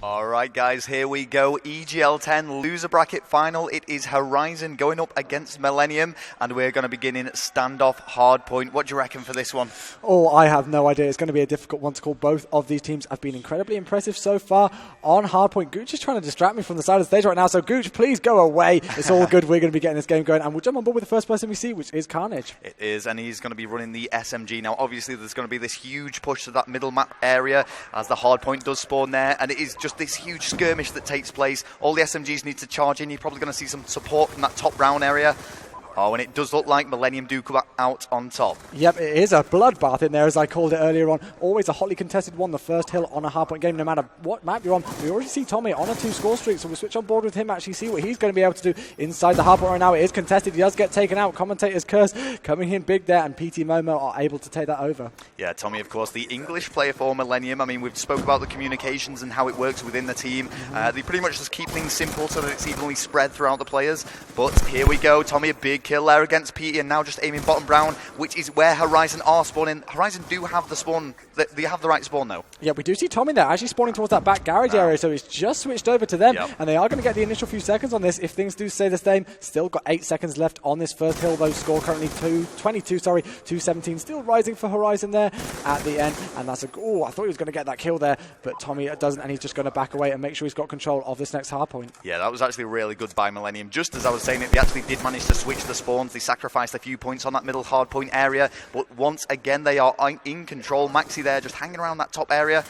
Alright guys, here we go. EGL 10 loser bracket final. It is Horizon going up against Millenium, and we're going to begin in standoff hardpoint. What do you reckon for this one? Oh, I have no idea. It's going to be a difficult one to call. Both of these teams have been incredibly impressive so far on hardpoint. Gooch is trying to distract me from the side of the stage right now, so Gooch, please go away. It's all good. We're going to be getting this game going, and we'll jump on board with the first person we see, which is Carnage. It is, and he's going to be running the SMG. Now, obviously, there's going to be this huge push to that middle map area as the hardpoint does spawn there, and it is just this huge skirmish that takes place. All the SMGs need to charge in. You're probably going to see some support from that top brown area. Oh, and it does look like Millenium do come out on top. Yep, it is a bloodbath in there, as I called it earlier on. Always a hotly contested one, the first hill on a hardpoint game, no matter what map you're on. We already see Tommy on a 2-score streak, so we'll switch on board with him, actually see what he's going to be able to do inside the hardpoint right now. It is contested. He does get taken out. Commentator's curse coming in big there, and PT Momo are able to take that over. Yeah, Tommy, of course, the English player for Millenium. I mean, we've spoke about the communications and how it works within the team. They pretty much just keep things simple so that it's evenly spread throughout the players. But here we go. Tommy, a big kill there against PT, and now just aiming bottom brown, which is where Horizon are spawning. Horizon do have the spawn. They have the right spawn, though. Yeah, we do see Tommy there actually spawning towards that back garage area, so it's just switched over to them, and they are going to get the initial few seconds on this if things do stay the same. Still got 8 seconds left on this first hill, though. Score currently 217, still rising for Horizon there at the end, and that's a... Oh, I thought he was going to get that kill there, but Tommy doesn't, and he's just going to back away and make sure he's got control of this next hardpoint. Yeah, that was actually really good by Millenium. Just as I was saying it, they actually did manage to switch the spawns. They sacrificed a few points on that middle hardpoint area, but once again they are in control. Maxi there just hanging around that top area,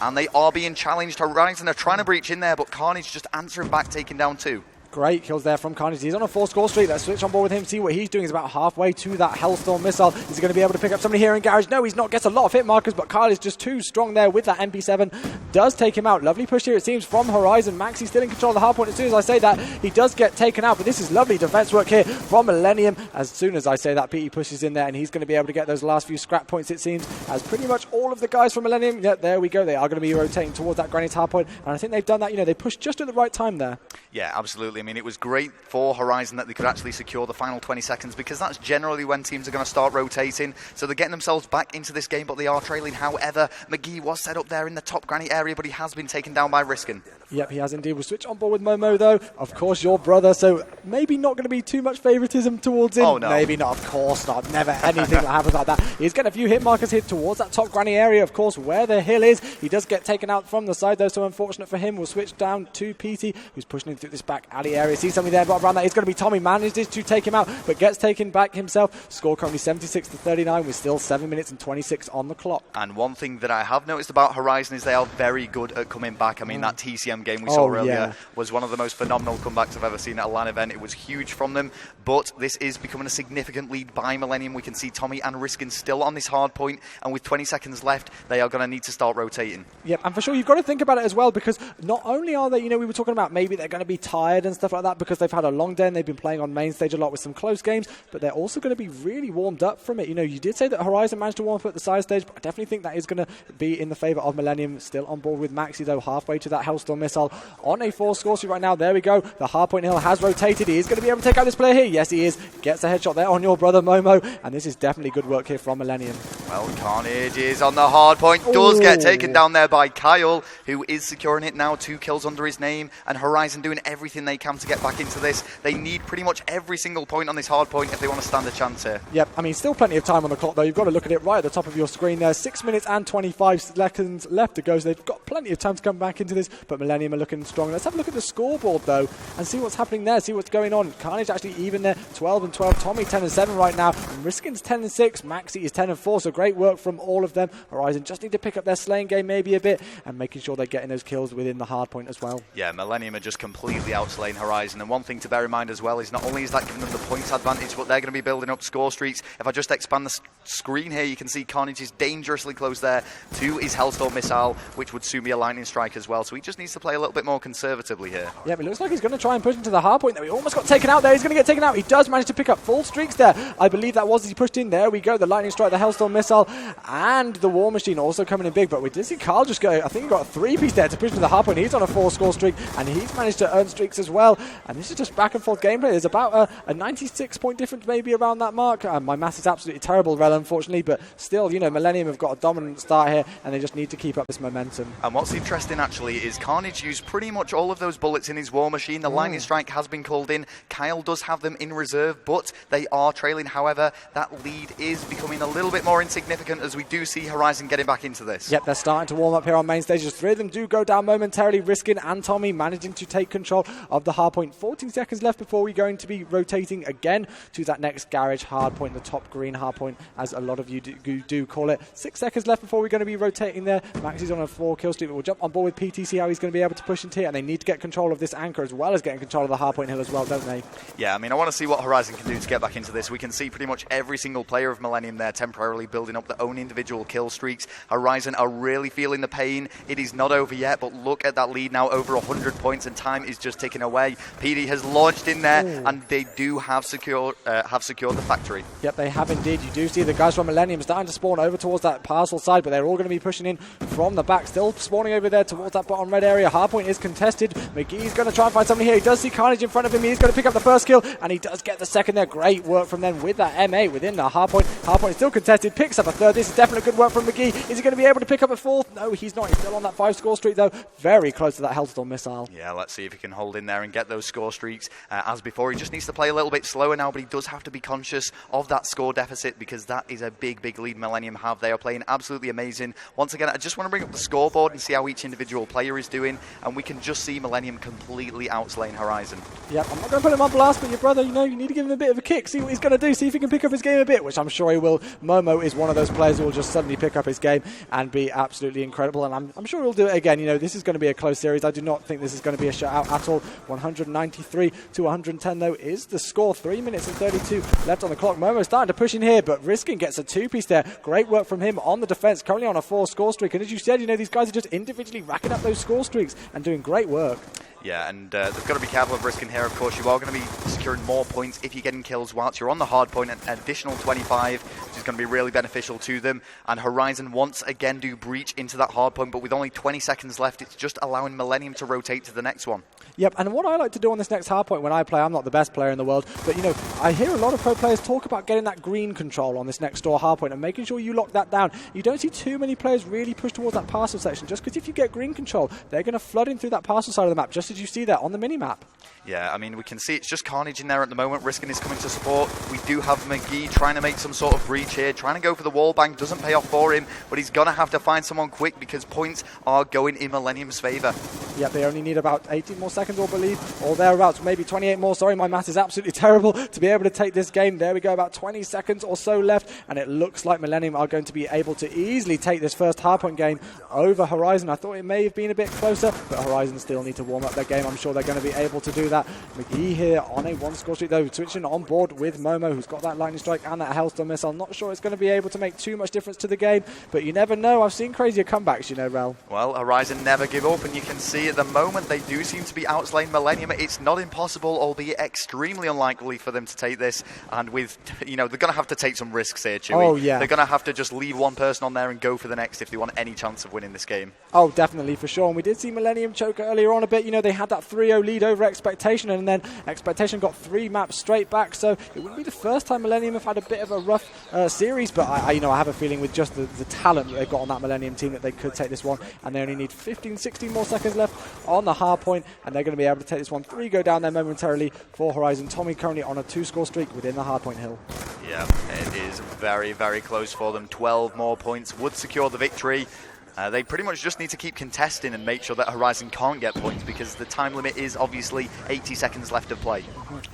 and they are being challenged. Horizon are trying to breach in there, but Carnage just answering back, taking down 2. Great kills there from Carnage. He's on a 4-score streak. Let's switch on board with him, see what he's doing. He's about halfway to that Hellstorm missile. Is he going to be able to pick up somebody here in garage? No, he's not. Gets a lot of hit markers, but Kyle is just too strong there with that MP7. Does take him out. Lovely push here, it seems, from Horizon. Maxi still in control of the hardpoint. As soon as I say that, he does get taken out, but this is lovely defense work here from Millenium. As soon as I say that, PT pushes in there, and he's going to be able to get those last few scrap points, it seems, as pretty much all of the guys from Millenium, yeah, there we go. They are going to be rotating towards that granite hardpoint, and I think they've done that. You know, they pushed just at the right time there. Yeah, absolutely. I mean, it was great for Horizon that they could actually secure the final 20 seconds, because that's generally when teams are going to start rotating. So they're getting themselves back into this game, but they are trailing. However, McGee was set up there in the top granny area, but he has been taken down by Riskin. Yep, he has indeed. We'll switch on board with Momo, though. Of course, your brother, so maybe not going to be too much favoritism towards him. Oh, no. Maybe not, of course not. Never anything that happens like that. He's getting a few hit markers here towards that top granny area, of course, where the hill is. He does get taken out from the side, though, so unfortunate for him. We'll switch down to PT, who's pushing into this back alley area. See something there, but around that is going to be Tommy. Manages to take him out, but gets taken back himself. Score currently 76-39, with still 7 minutes and 26 on the clock. And one thing that I have noticed about Horizon is they are very good at coming back. I mean, that TCM game we saw earlier was one of the most phenomenal comebacks I've ever seen at a LAN event. It was huge from them, but this is becoming a significant lead by Millenium. We can see Tommy and Riskin still on this hard point, and with 20 seconds left, they are going to need to start rotating. Yep, and for sure, you've got to think about it as well, because not only are they, you know, we were talking about maybe they're going to be tired and stuff like that because they've had a long day and they've been playing on main stage a lot with some close games, but they're also going to be really warmed up from it. You know, you did say that Horizon managed to warm up at the side stage, but I definitely think that is going to be in the favour of Millenium. Still on board with Maxi, though, halfway to that Hellstorm missile on a 4-score streak right now. There we go. The hardpoint hill has rotated. He is going to be able to take out this player here. Yes, he is. Gets a headshot there on your brother, Momo, and this is definitely good work here from Millenium. Well, Carnage is on the hard point. Does get taken down there by Kyle, who is securing it now. 2 kills under his name, and Horizon doing everything they can to get back into this. They need pretty much every single point on this hard point if they want to stand a chance here. Yep, I mean, still plenty of time on the clock, though. You've got to look at it right at the top of your screen there. 6 minutes and 25 seconds left to go, so they've got plenty of time to come back into this, but Millenium are looking strong. Let's have a look at the scoreboard, though, and see what's happening there, see what's going on. Carnage actually even there, 12 and 12. Tommy 10 and 7 right now. And Riskin's 10 and 6. Maxi is 10 and 4, so great work from all of them. Horizon just need to pick up their slaying game maybe a bit, and making sure they're getting those kills within the hard point as well. Yeah, Millenium are just completely outslaying Horizon, and one thing to bear in mind as well is not only is that giving them the points advantage, but they're going to be building up score streaks. If I just expand the screen here, you can see Carnage is dangerously close there to his Hellstorm missile, which would soon be a lightning strike as well, so he just needs to play a little bit more conservatively here. Yeah, but it looks like he's going to try and push into the hard point there. He almost got taken out there. He's going to get taken out. He does manage to pick up full streaks there. I believe that was as he pushed in. There we go. The lightning strike, the Hellstorm missile, and the War Machine also coming in big. But we did see Carl just go, I think he got a 3-piece there to push to the hard point. He's on a 4-score streak, and he's managed to earn streaks as well. well. And this is just back and forth gameplay. There's about a 96-point difference maybe around that mark. My math is absolutely terrible, Rel, unfortunately, but still, you know, Millenium have got a dominant start here, and they just need to keep up this momentum. And what's interesting, actually, is Carnage used pretty much all of those bullets in his War Machine. The Lightning Strike has been called in. Kyle does have them in reserve, but they are trailing. However, that lead is becoming a little bit more insignificant as we do see Horizon getting back into this. Yep, they're starting to warm up here on main stage. Just 3 of them do go down momentarily. Riskin and Tommy managing to take control of the hardpoint. 14 seconds left before we're going to be rotating again to that next garage hardpoint, the top green hardpoint, as a lot of you do call it. 6 seconds left before we're going to be rotating there. Max is on a 4-kill streak, but we'll jump on board with PT, see how he's going to be able to push into here, and they need to get control of this anchor as well as getting control of the hardpoint hill as well, don't they? Yeah, I mean, I want to see what Horizon can do to get back into this. We can see pretty much every single player of Millenium there temporarily building up their own individual kill streaks. Horizon are really feeling the pain. It is not over yet, but look at that lead now, over 100 points, and time is just ticking away. PD has launched in there, and they do have secured the factory. Yep, they have indeed. You do see the guys from Millenium starting to spawn over towards that parcel side, but they're all going to be pushing in from the back, still spawning over there towards that bottom red area. Hardpoint is contested. McGee's going to try and find somebody here. He does see Carnage in front of him. He's going to pick up the first kill, and he does get the second there. Great work from them with that MA within the hardpoint. Hardpoint is still contested, picks up a third. This is definitely good work from McGee. Is he going to be able to pick up a fourth? No, he's not. He's still on that 5-score streak, though. Very close to that Hellstorm missile. Yeah, let's see if he can hold in there and get those score streaks. As before, he just needs to play a little bit slower now, but he does have to be conscious of that score deficit, because that is a big, big lead Millenium have. They are playing absolutely amazing. Once again, I just want to bring up the scoreboard and see how each individual player is doing, and we can just see Millenium completely outslaying Horizon. Yep, I'm not going to put him on blast, but your brother, you know, you need to give him a bit of a kick, see what he's going to do, see if he can pick up his game a bit, which I'm sure he will. Momo is one of those players who will just suddenly pick up his game and be absolutely incredible, and I'm sure he'll do it again. You know, this is going to be a close series. I do not think this is going to be a shutout at all. 193 to 110, though, is the score. 3 minutes and 32 left on the clock. Momo starting to push in here, but Riskin gets a 2-piece there. Great work from him on the defense, currently on a 4-score streak, and as you said, you know, these guys are just individually racking up those score streaks and doing great work. Yeah, and they've got to be careful of risking here. Of course, you are going to be securing more points if you're getting kills whilst you're on the hard point, an additional 25, which is going to be really beneficial to them. And Horizon once again do breach into that hard point, but with only 20 seconds left, it's just allowing Millenium to rotate to the next one. Yep, and what I like to do on this next hardpoint when I play, I'm not the best player in the world, but you know, I hear a lot of pro players talk about getting that green control on this next door hardpoint and making sure you lock that down. You don't see too many players really push towards that parcel section, just because if you get green control, they're going to flood in through that parcel side of the map, just as you see there on the mini-map. Yeah, I mean, we can see it's just Carnage in there at the moment. Riskin is coming to support. We do have McGee trying to make some sort of breach here, trying to go for the wall bang. Doesn't pay off for him, but he's going to have to find someone quick because points are going in Millenium's favour. Yep, they only need about 18 more seconds, I believe, or thereabouts, maybe 28 more. Sorry, my math is absolutely terrible to be able to take this game. There we go, about 20 seconds or so left, and it looks like Millenium are going to be able to easily take this first hardpoint game over Horizon. I thought it may have been a bit closer, but Horizon still need to warm up their game. I'm sure they're going to be able to do that. McGee here on a 1-score streak, though, switching on board with Momo, who's got that lightning strike and that Hellstorm missile. Not sure it's going to be able to make too much difference to the game, but you never know. I've seen crazier comebacks, you know, Rel. Well, Horizon never give up, and you can see at the moment they do seem to be outslaying Millenium. It's not impossible, albeit extremely unlikely for them to take this, and with, you know, they're going to have to take some risks here, Chewy. Oh, yeah. They're going to have to just leave one person on there and go for the next if they want any chance of winning this game. Oh, definitely, for sure. And we did see Millenium choke earlier on a bit. You know, they had that 3-0 lead over Expectation, and then Expectation got 3 maps straight back, so it wouldn't be the first time Millenium have had a bit of a rough series, but I have a feeling with just the talent that they've got on that Millenium team that they could take this one, and they only need 15, 16 more seconds left on the hard point, and they're going to be able to take this one. 3 go down there momentarily for Horizon. Tommy currently on a 2-score streak within the hard point hill. Yeah, it is very, very close for them. 12 more points would secure the victory. They pretty much just need to keep contesting and make sure that Horizon can't get points, because the time limit is obviously 80 seconds left of play.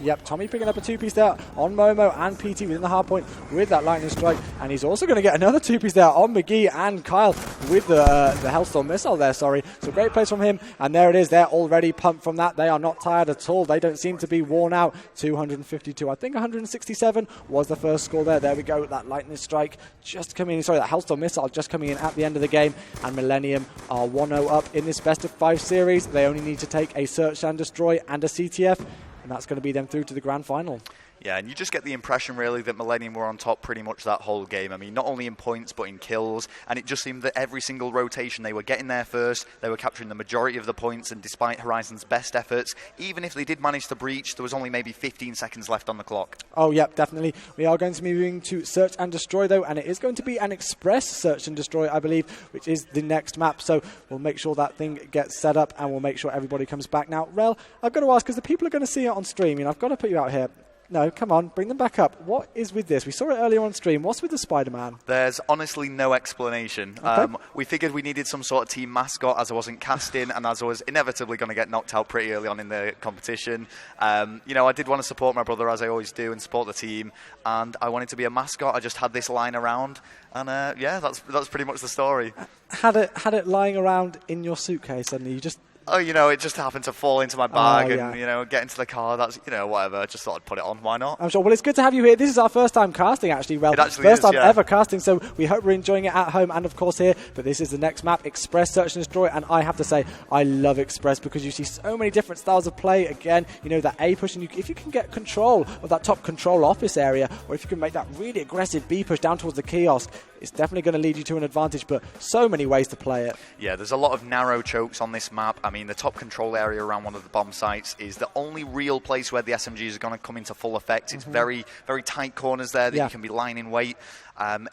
Yep, Tommy picking up a 2-piece there on Momo and PT within the hard point with that lightning strike, and he's also going to get another 2-piece there on McGee and Kyle with the Hellstorm missile there, sorry. So great plays from him, and there it is. They're already pumped from that. They are not tired at all. They don't seem to be worn out. 252, I think 167 was the first score there. There we go, that lightning strike just coming in, sorry, that Hellstorm missile just coming in at the end of the game. And Millenium are 1-0 up in this best of 5 series. They only need to take a search and destroy and a CTF, and that's going to be them through to the grand final. Yeah, and you just get the impression, really, that Millenium were on top pretty much that whole game. I mean, not only in points, but in kills. And it just seemed that every single rotation, they were getting there first. They were capturing the majority of the points. And despite Horizon's best efforts, even if they did manage to breach, there was only maybe 15 seconds left on the clock. Oh, yeah, definitely. We are going to be moving to Search and Destroy, though. And it is going to be an Express Search and Destroy, I believe, which is the next map. So we'll make sure that thing gets set up and we'll make sure everybody comes back. Now, Rel, I've got to ask, because the people are going to see it on stream, I've got to put you out here. No, come on, bring them back up. What is with this? We saw it earlier on stream. What's with the Spider-Man? There's honestly no explanation. Okay. We figured we needed some sort of team mascot, as I wasn't casting and as I was inevitably going to get knocked out pretty early on in the competition. I did want to support my brother, as I always do, and support the team. And I wanted to be a mascot. I just had this lying around. And that's pretty much the story. Had it lying around in your suitcase, and you just... Oh, it just happened to fall into my bag and, get into the car. That's, whatever. I just thought I'd put it on. Why not? I'm sure. Well, it's good to have you here. This is our first time casting, actually, Rel. It actually first is, time ever casting, so we hope we're enjoying it at home and, of course, here. But this is the next map, Express, Search and Destroy. And I have to say, I love Express because you see so many different styles of play. Again, that A push, and if you can get control of that top control office area, or if you can make that really aggressive B push down towards the kiosk, it's definitely going to lead you to an advantage, but so many ways to play it. Yeah, there's a lot of narrow chokes on this map. I mean, the top control area around one of the bomb sites is the only real place where the SMGs are going to come into full effect. It's very, very tight corners there that you can be lying in wait.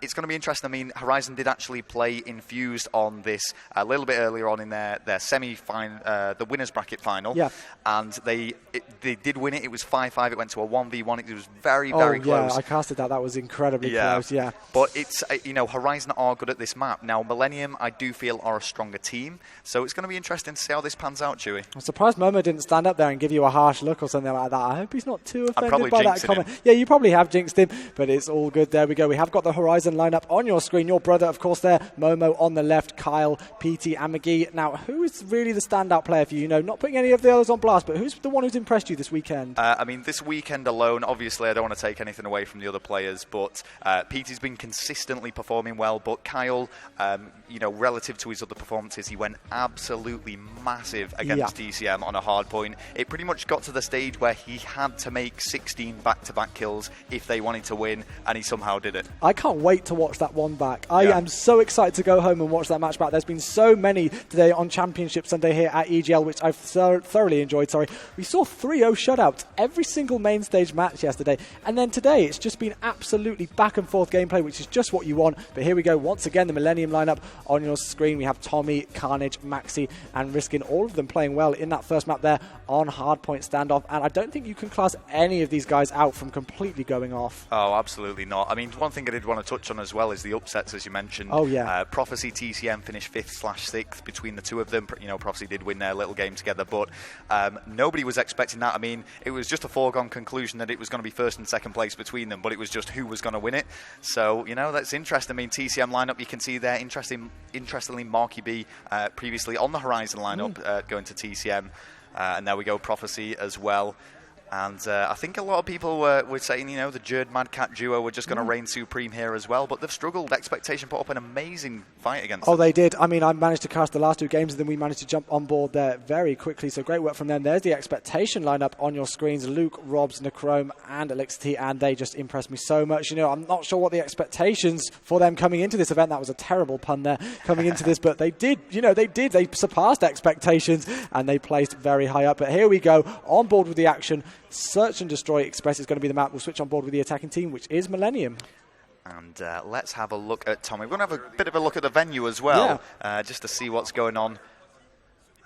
It's going to be interesting. I mean, Horizon did actually play Infused on this a little bit earlier on in their semi-final, the winners bracket final. Yeah. And they did win it. It was 5-5. It went to a 1v1. It was very, very close. Yeah, I casted that. That was incredibly close, yeah. But it's, Horizon are good at this map. Now, Millenium, I do feel, are a stronger team. So it's going to be interesting to see how this pans out, Chewy. I'm surprised Momo didn't stand up there and give you a harsh look or something like that. I hope he's not too offended by that comment. Yeah, you probably have jinxed him, but it's all good. There we go. We have got the Horizon lineup on your screen. Your brother, of course, there. Momo on the left, Kyle, PT, and McGee. Now, who is really the standout player for you? Not putting any of the others on blast, but who's the one who's impressed you this weekend? This weekend alone, obviously, I don't want to take anything away from the other players, but PT's been consistently performing well, but Kyle, relative to his other performances, he went absolutely massive against TCM on a hard point. It pretty much got to the stage where he had to make 16 back-to-back kills if they wanted to win, and he somehow did it. I can't wait to watch that one back. I am so excited to go home and watch that match back. There's been so many today on Championship Sunday here at EGL, which I've thoroughly enjoyed. We saw 3-0 shutouts every single main stage match yesterday, and then today it's just been absolutely back and forth gameplay, which is just what you want. But here we go once again, the Millenium lineup on your screen. We have Tommy, Carnage, Maxi, and Riskin, all of them playing well in that first map there on hardpoint standoff, and I don't think you can class any of these guys out from completely going off. Oh, absolutely not. I mean, one thing I did want to touch on as well is the upsets, as you mentioned. Oh, yeah. Prophecy, TCM finished 5th/6th between the two of them. Prophecy did win their little game together, but nobody was expecting that. I mean, it was just a foregone conclusion that it was going to be first and second place between them, but it was just who was going to win it. So, that's interesting. I mean, TCM lineup, you can see there, interestingly, Marky B previously on the Horizon lineup going to TCM. And there we go, Prophecy as well. And I think a lot of people were saying, the Jerd Mad Cat duo were just going to reign supreme here as well, but they've struggled. Expectation put up an amazing fight against them. Oh, they did. I mean, I managed to cast the last two games, and then we managed to jump on board there very quickly, so great work from them. There's the Expectation lineup on your screens. Luke, Robs, Necrome, and Elixir T, and they just impressed me so much. I'm not sure what the expectations for them coming into this event, that was a terrible pun there, coming into this, but they did, they surpassed expectations, and they placed very high up. But here we go, on board with the action. Search and Destroy Express is going to be the map. We'll switch on board with the attacking team, which is Millenium. And let's have a look at Tommy. We're going to have a bit of a look at the venue as well, just to see what's going on.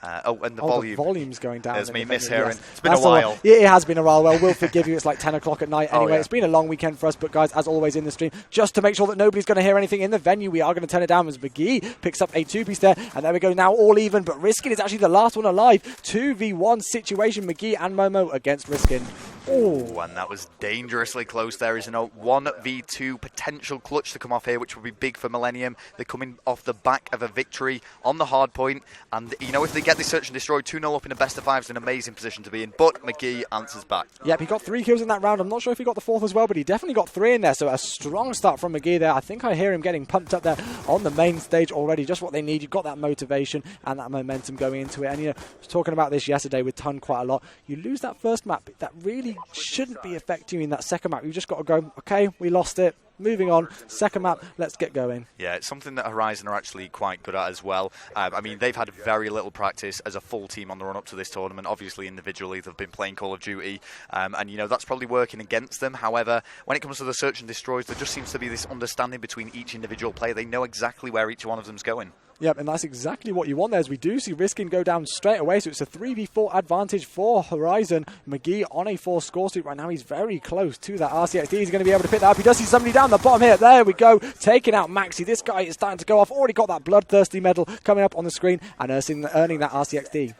And the volume. The volume's going down. There's me mishearing. Yes. It's been a while. Yeah, it has been a while. Well, we'll forgive you. It's like 10 o'clock at night anyway. It's been a long weekend for us, but guys, as always in the stream, just to make sure that nobody's going to hear anything in the venue, we are going to turn it down as McGee picks up a 2-piece there. And there we go, now all even, but Riskin is actually the last one alive. 2v1 situation, McGee and Momo against Riskin. Oh, and that was dangerously close there, isn't it? 1v2 potential clutch to come off here, which would be big for Millenium. They're coming off the back of a victory on the hard point. And, if they get this Search and Destroy 2-0 up in a best of 5 is an amazing position to be in. But McGee answers back. Yep, he got 3 kills in that round. I'm not sure if he got the 4th as well, but he definitely got 3 in there. So a strong start from McGee there. I think I hear him getting pumped up there on the main stage already. Just what they need. You've got that motivation and that momentum going into it. And, I was talking about this yesterday with Ton quite a lot. You lose that first map. That really really shouldn't be affecting you in that second map. You've just got to go, okay, we lost it. Moving on, second map, let's get going. Yeah, it's something that Horizon are actually quite good at as well. I mean, they've had very little practice as a full team on the run-up to this tournament. Obviously, individually, they've been playing Call of Duty, and, you know, that's probably working against them. However, when it comes to the search and destroys, there just seems to be this understanding between each individual player. They know exactly where each one of them's going. Yep, and that's exactly what you want there, as we do see Riskin go down straight away, so it's a 3v4 advantage for Horizon. McGee on a 4 score streak right now. He's very close to that RCXD. He's going to be able to pick that up. He does see somebody down the bottom here. There we go, taking out Maxi. This guy is starting to go off. Already got that bloodthirsty medal coming up on the screen and earning that RCXD.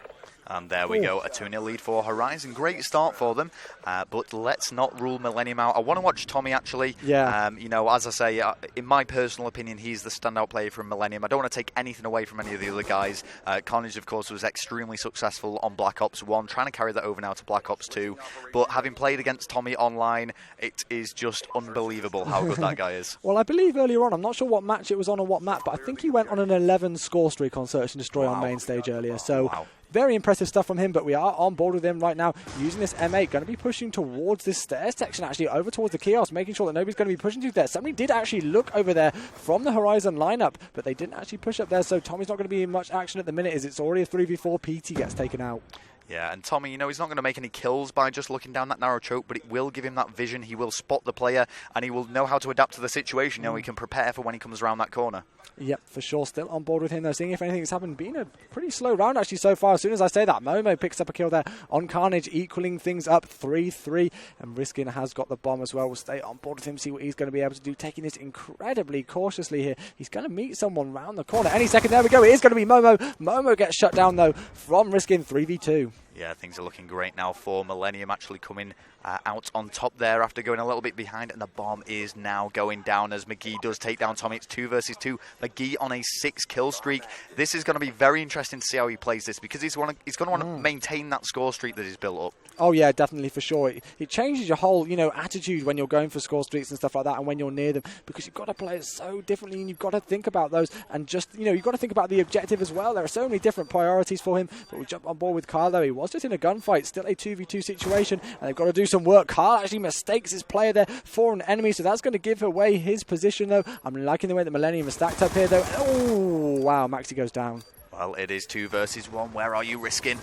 And there we go, a 2-0 lead for Horizon. Great start for them, but let's not rule Millenium out. I want to watch Tommy, actually. Yeah. You know, as I say, in my personal opinion, he's the standout player from Millenium. I don't want to take anything away from any of the other guys. Carnage, of course, was extremely successful on Black Ops 1, trying to carry that over now to Black Ops 2. But having played against Tommy online, it is just unbelievable how good that guy is. Well, I believe earlier on, I'm not sure what match it was on or what map, but I think he went on an 11 score streak on Search and Destroy on main stage earlier. So. Wow. Very impressive stuff from him, but we are on board with him right now, using this M8, going to be pushing towards this stairs section, actually, over towards the kiosk, making sure that nobody's going to be pushing through there. Somebody did actually look over there from the Horizon lineup, but they didn't actually push up there, so Tommy's not going to be in much action at the minute, as it's already a 3v4. PT gets taken out. Yeah, and Tommy, you know, he's not going to make any kills by just looking down that narrow choke, but it will give him that vision. He will spot the player, and he will know how to adapt to the situation. You know, he can prepare for when he comes around that corner. Yep, for sure. Still on board with him, though. Seeing if anything's happened. Been a pretty slow round, actually, so far. As soon as I say that, Momo picks up a kill there on Carnage, equaling things up 3-3. And Riskin has got the bomb as well. We'll stay on board with him, see what he's going to be able to do. Taking this incredibly cautiously here. He's going to meet someone round the corner any second. There we go. It is going to be Momo. Momo gets shut down, though, from Riskin 3v2. Yeah, things are looking great now for Millenium, actually coming out on top there after going a little bit behind, and the bomb is now going down as McGee does take down Tommy. It's 2 versus 2. McGee on a 6 kill streak. This is going to be very interesting to see how he plays this, because he's going to want to maintain that score streak that he's built up. Oh yeah, definitely, for sure. It changes your whole, you know, attitude when you're going for score streaks and stuff like that, and when you're near them, because you've got to play it so differently, and you've got to think about those, and just, you know, you've got to think about the objective as well. There are so many different priorities for him, but we jump on board with Carl, though. He was just in a gunfight, still a 2v2 situation, and they've got to do some work. Carl actually mistakes his player there for an enemy, so that's going to give away his position, though. I'm liking the way that Millenium is stacked up here, though. Oh, wow, Maxi goes down. Well, it is 2 versus 1. Where are you, Riskin?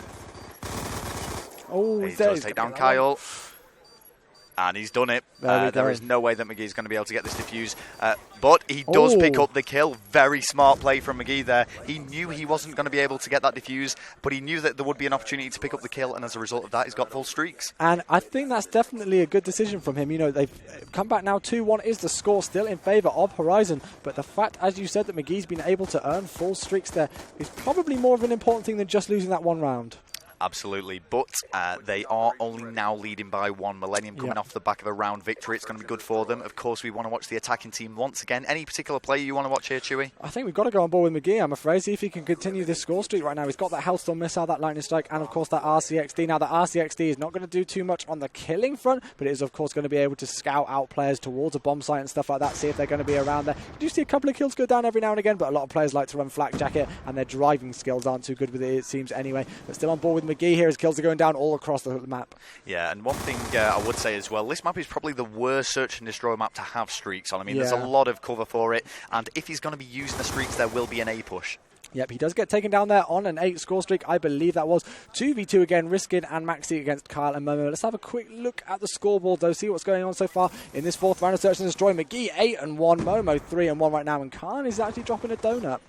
Oh, he does take down Kyle. And he's done it. There is no way that McGee's going to be able to get this defuse. But he does pick up the kill. Very smart play from McGee there. He knew he wasn't going to be able to get that defuse, but he knew that there would be an opportunity to pick up the kill, and as a result of that, he's got full streaks. And I think that's definitely a good decision from him. You know, they've come back now 2-1 is the score, still in favour of Horizon. But the fact, as you said, that McGee's been able to earn full streaks there is probably more of an important thing than just losing that one round. Absolutely, but they are only now leading by 1. Millenium coming off the back of a round victory. It's going to be good for them. Of course, we want to watch the attacking team once again. Any particular player you want to watch here, Chewy? I think we've got to go on board with McGee, I'm afraid. See if he can continue this score streak right now. He's got that Hellstorm missile, that Lightning Strike, and of course that RCXD. Now, the RCXD is not going to do too much on the killing front, but it is, of course, going to be able to scout out players towards a bomb site and stuff like that, see if they're going to be around there. You do see a couple of kills go down every now and again, but a lot of players like to run flak jacket, and their driving skills aren't too good with it seems anyway. But still on board with McGee here. His kills are going down all across the map. Yeah, and one thing I would say as well, this map is probably the worst search and destroy map to have streaks on. I mean, there's a lot of cover for it, and if he's going to be using the streaks, there will be an A push. Yep, he does get taken down there on an 8 score streak. I believe that was 2v2 again, Riskin and Maxi against Kyle and Momo. Let's have a quick look at the scoreboard, though, see what's going on so far in this 4th round of Search and Destroy. McGee 8-1, Momo 3-1 right now, and Kyle is actually dropping a donut.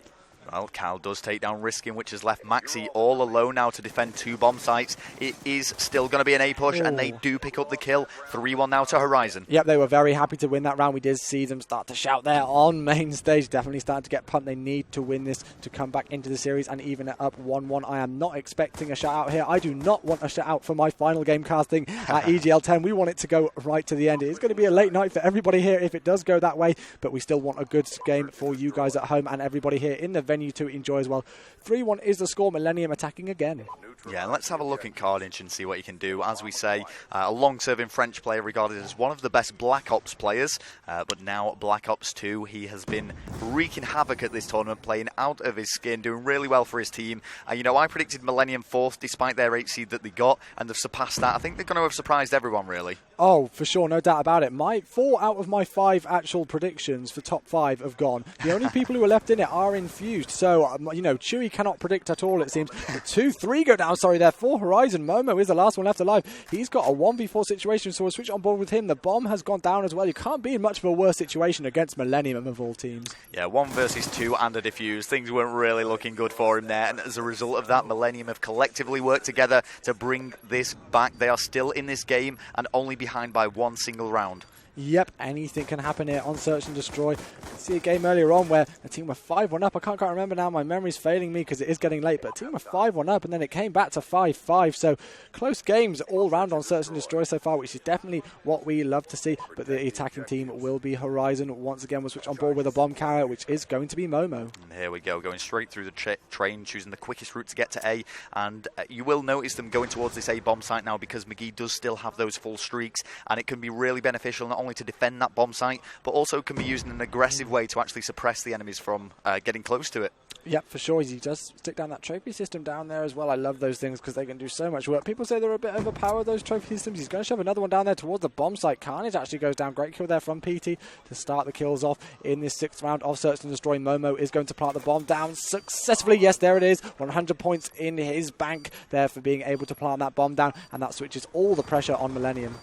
Well, Cal does take down Riskin, which has left Maxi all alone now to defend 2 bomb sites. It is still going to be an A push, and they do pick up the kill. 3-1 now to Horizon. Yep, they were very happy to win that round. We did see them start to shout there on main stage. Definitely starting to get pumped. They need to win this to come back into the series and even it up 1-1. I am not expecting a shout out here. I do not want a shout out for my final game casting at EGL 10. We want it to go right to the end. It is going to be a late night for everybody here if it does go that way, but we still want a good game for you guys at home and everybody here in the venue. venue to enjoy as well. 3-1 is the score. Millenium attacking again. Yeah, and let's have a look at Carnage and see what he can do. As we say, a long-serving French player regarded as one of the best Black Ops players, but now Black Ops 2, he has been wreaking havoc at this tournament, playing out of his skin, doing really well for his team. You know, I predicted Millenium 4th, despite their 8 seed that they got, and they've surpassed that. I think they're going to have surprised everyone, really. Oh, for sure, no doubt about it. 4 out of my 5 actual predictions for top 5 have gone. The only people who are left in it are infused. So, you know, Chewy cannot predict at all, it seems. 2-3 go down, sorry, there for Horizon. Momo is the last one left alive. He's got a 1v4 situation, so we'll switch on board with him. The bomb has gone down as well. You can't be in much of a worse situation against Millenium of all teams. Yeah, 1 versus 2 and a defuse. Things weren't really looking good for him there, and as a result of that, Millenium have collectively worked together to bring this back. They are still in this game and only behind by 1 single round. Yep, anything can happen here on Search and Destroy. See a game earlier on where a team were 5-1 up. I can't quite remember now. My memory's failing me because it is getting late. But a team were 5-1 up and then it came back to 5-5. So close games all round on Search and Destroy so far, which is definitely what we love to see. But the attacking team will be Horizon. Once again, we'll switch on board with a bomb carrier, which is going to be Momo. And here we go, going straight through the train, choosing the quickest route to get to A. And you will notice them going towards this A bomb site now because McGee does still have those full streaks. And it can be really beneficial not only to defend that bomb site, but also can be used in an aggressive way to actually suppress the enemies from getting close to it. Yep, for sure. He does stick down that trophy system down there as well. I love those things because they can do so much work. People say they're a bit overpowered, those trophy systems. He's going to shove another one down there towards the bomb site. Carnage actually goes down. Great kill there from PT to start the kills off in this 6th round of Search and Destroy. Momo is going to plant the bomb down successfully. Yes, there it is. 100 points in his bank there for being able to plant that bomb down, and that switches all the pressure on Millenium.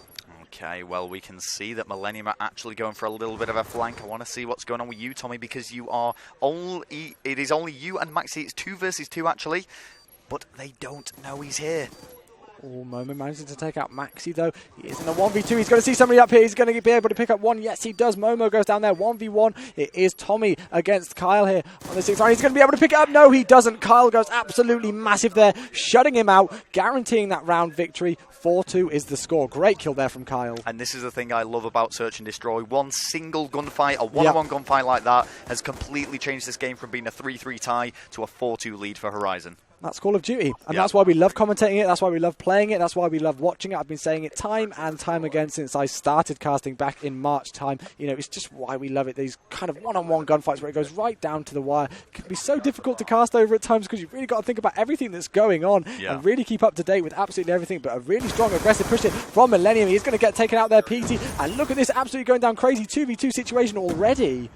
Okay, well, we can see that Millenium are actually going for a little bit of a flank. I want to see what's going on with you, Tommy, because you are it is only you and Maxi. It's 2 versus 2, actually, but they don't know he's here. Oh, Momo manages to take out Maxi, though. He is in a 1v2. He's going to see somebody up here. He's going to be able to pick up one. Yes, he does. Momo goes down there. 1v1. It is Tommy against Kyle here on the 6th round. He's going to be able to pick it up. No, he doesn't. Kyle goes absolutely massive there, shutting him out, guaranteeing that round victory. 4-2 is the score. Great kill there from Kyle. And this is the thing I love about Search and Destroy. One single gunfight, a one-on-one gunfight like that, has completely changed this game from being a 3-3 tie to a 4-2 lead for Horizon. That's Call of Duty, and that's why we love commentating it, that's why we love playing it, that's why we love watching it. I've been saying it time and time again since I started casting back in March time. You know, it's just why we love it, these kind of one-on-one gunfights where it goes right down to the wire. It can be so difficult to cast over at times because you've really got to think about everything that's going on and really keep up to date with absolutely everything. But a really strong, aggressive push here from Millenium. He's going to get taken out there, PT, and look at this absolutely going down crazy 2v2 situation already.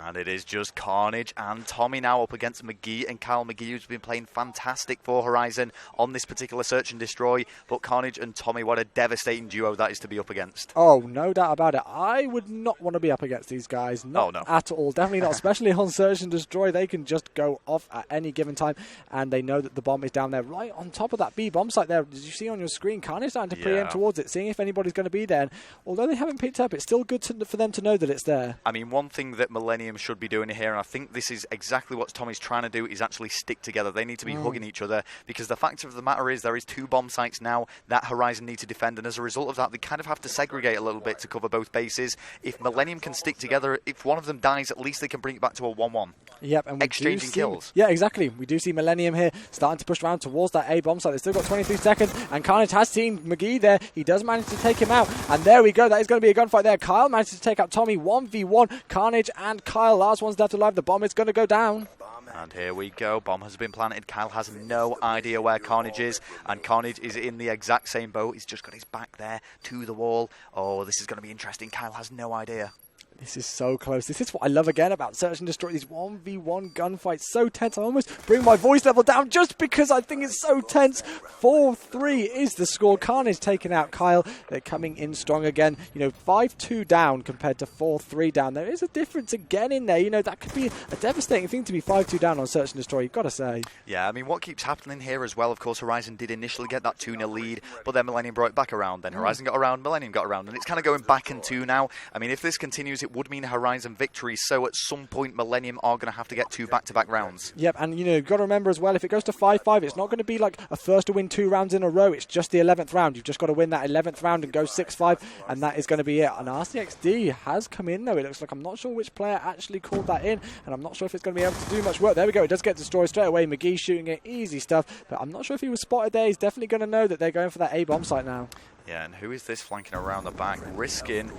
And it is just Carnage and Tommy now up against McGee and Kyle. McGee, who's been playing fantastic for Horizon on this particular Search and Destroy. But Carnage and Tommy, what a devastating duo that is to be up against. Oh, no doubt about it. I would not want to be up against these guys. Not at all. Definitely not, especially on Search and Destroy. They can just go off at any given time. And they know that the bomb is down there right on top of that B bomb site there. Did you see on your screen? Carnage starting to preempt towards it, seeing if anybody's going to be there. And although they haven't picked up, it's still good for them to know that it's there. I mean, one thing that Millenium should be doing here, and I think this is exactly what Tommy's trying to do, is actually stick together. They need to be hugging each other, because the fact of the matter is there is 2 bomb sites now that Horizon need to defend, and as a result of that, they kind of have to segregate a little bit to cover both bases. If Millenium can stick together, if one of them dies, at least they can bring it back to a 1-1. Yep, and exchanging kills. Yeah, exactly. We do see Millenium here starting to push around towards that A bomb site. They've still got 23 seconds, and Carnage has seen McGee there. He does manage to take him out, and there we go. That is going to be a gunfight there. Kyle manages to take out Tommy 1v1. Carnage and Kyle, last one's left alive. The bomb is going to go down. And here we go. Bomb has been planted. Kyle has no idea where Carnage is, and Carnage is in the exact same boat. He's just got his back there to the wall. Oh, this is going to be interesting. Kyle has no idea. This is so close. This is what I love again about Search and Destroy. These 1v1 gunfights. So tense. I almost bring my voice level down just because I think it's so tense. 4-3 is the score. Carnage taking out Kyle. They're coming in strong again. You know, 5-2 down compared to 4-3 down. There is a difference again in there. You know, that could be a devastating thing to be 5-2 down on Search and Destroy, you've got to say. Yeah, I mean, what keeps happening here as well, of course, Horizon did initially get that 2-0 lead, but then Millenium brought it back around. Then Horizon got around, Millenium got around, and it's kind of going back and 2 now. I mean, if this continues, it would mean Horizon victory. So at some point, Millenium are going to have to get 2 back-to-back rounds. Yep, and you've got to remember as well, if it goes to 5-5, it's not going to be like a first to win 2 rounds in a row. It's just the 11th round. You've just got to win that 11th round and go 6-5, and that is going to be it. And RCXD has come in, though. It looks like I'm not sure which player actually called that in, and I'm not sure if it's going to be able to do much work. There we go. It does get destroyed straight away. McGee shooting it, easy stuff, but I'm not sure if he was spotted there. He's definitely going to know that they're going for that A-bomb site now. Yeah, and who is this flanking around the back? Riskin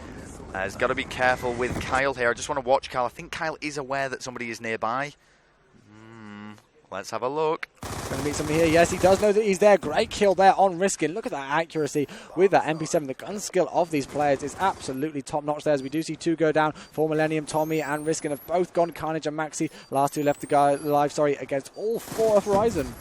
has got to be careful with Kyle here. I just want to watch Kyle. I think Kyle is aware that somebody is nearby. Let's have a look. Going to meet somebody here. Yes, he does know that he's there. Great kill there on Riskin. Look at that accuracy with that MP7. The gun skill of these players is absolutely top-notch there, as we do see 2 go down for Millenium. Tommy and Riskin have both gone. Carnage and Maxi, last 2 left to go alive, against all 4 of Horizon.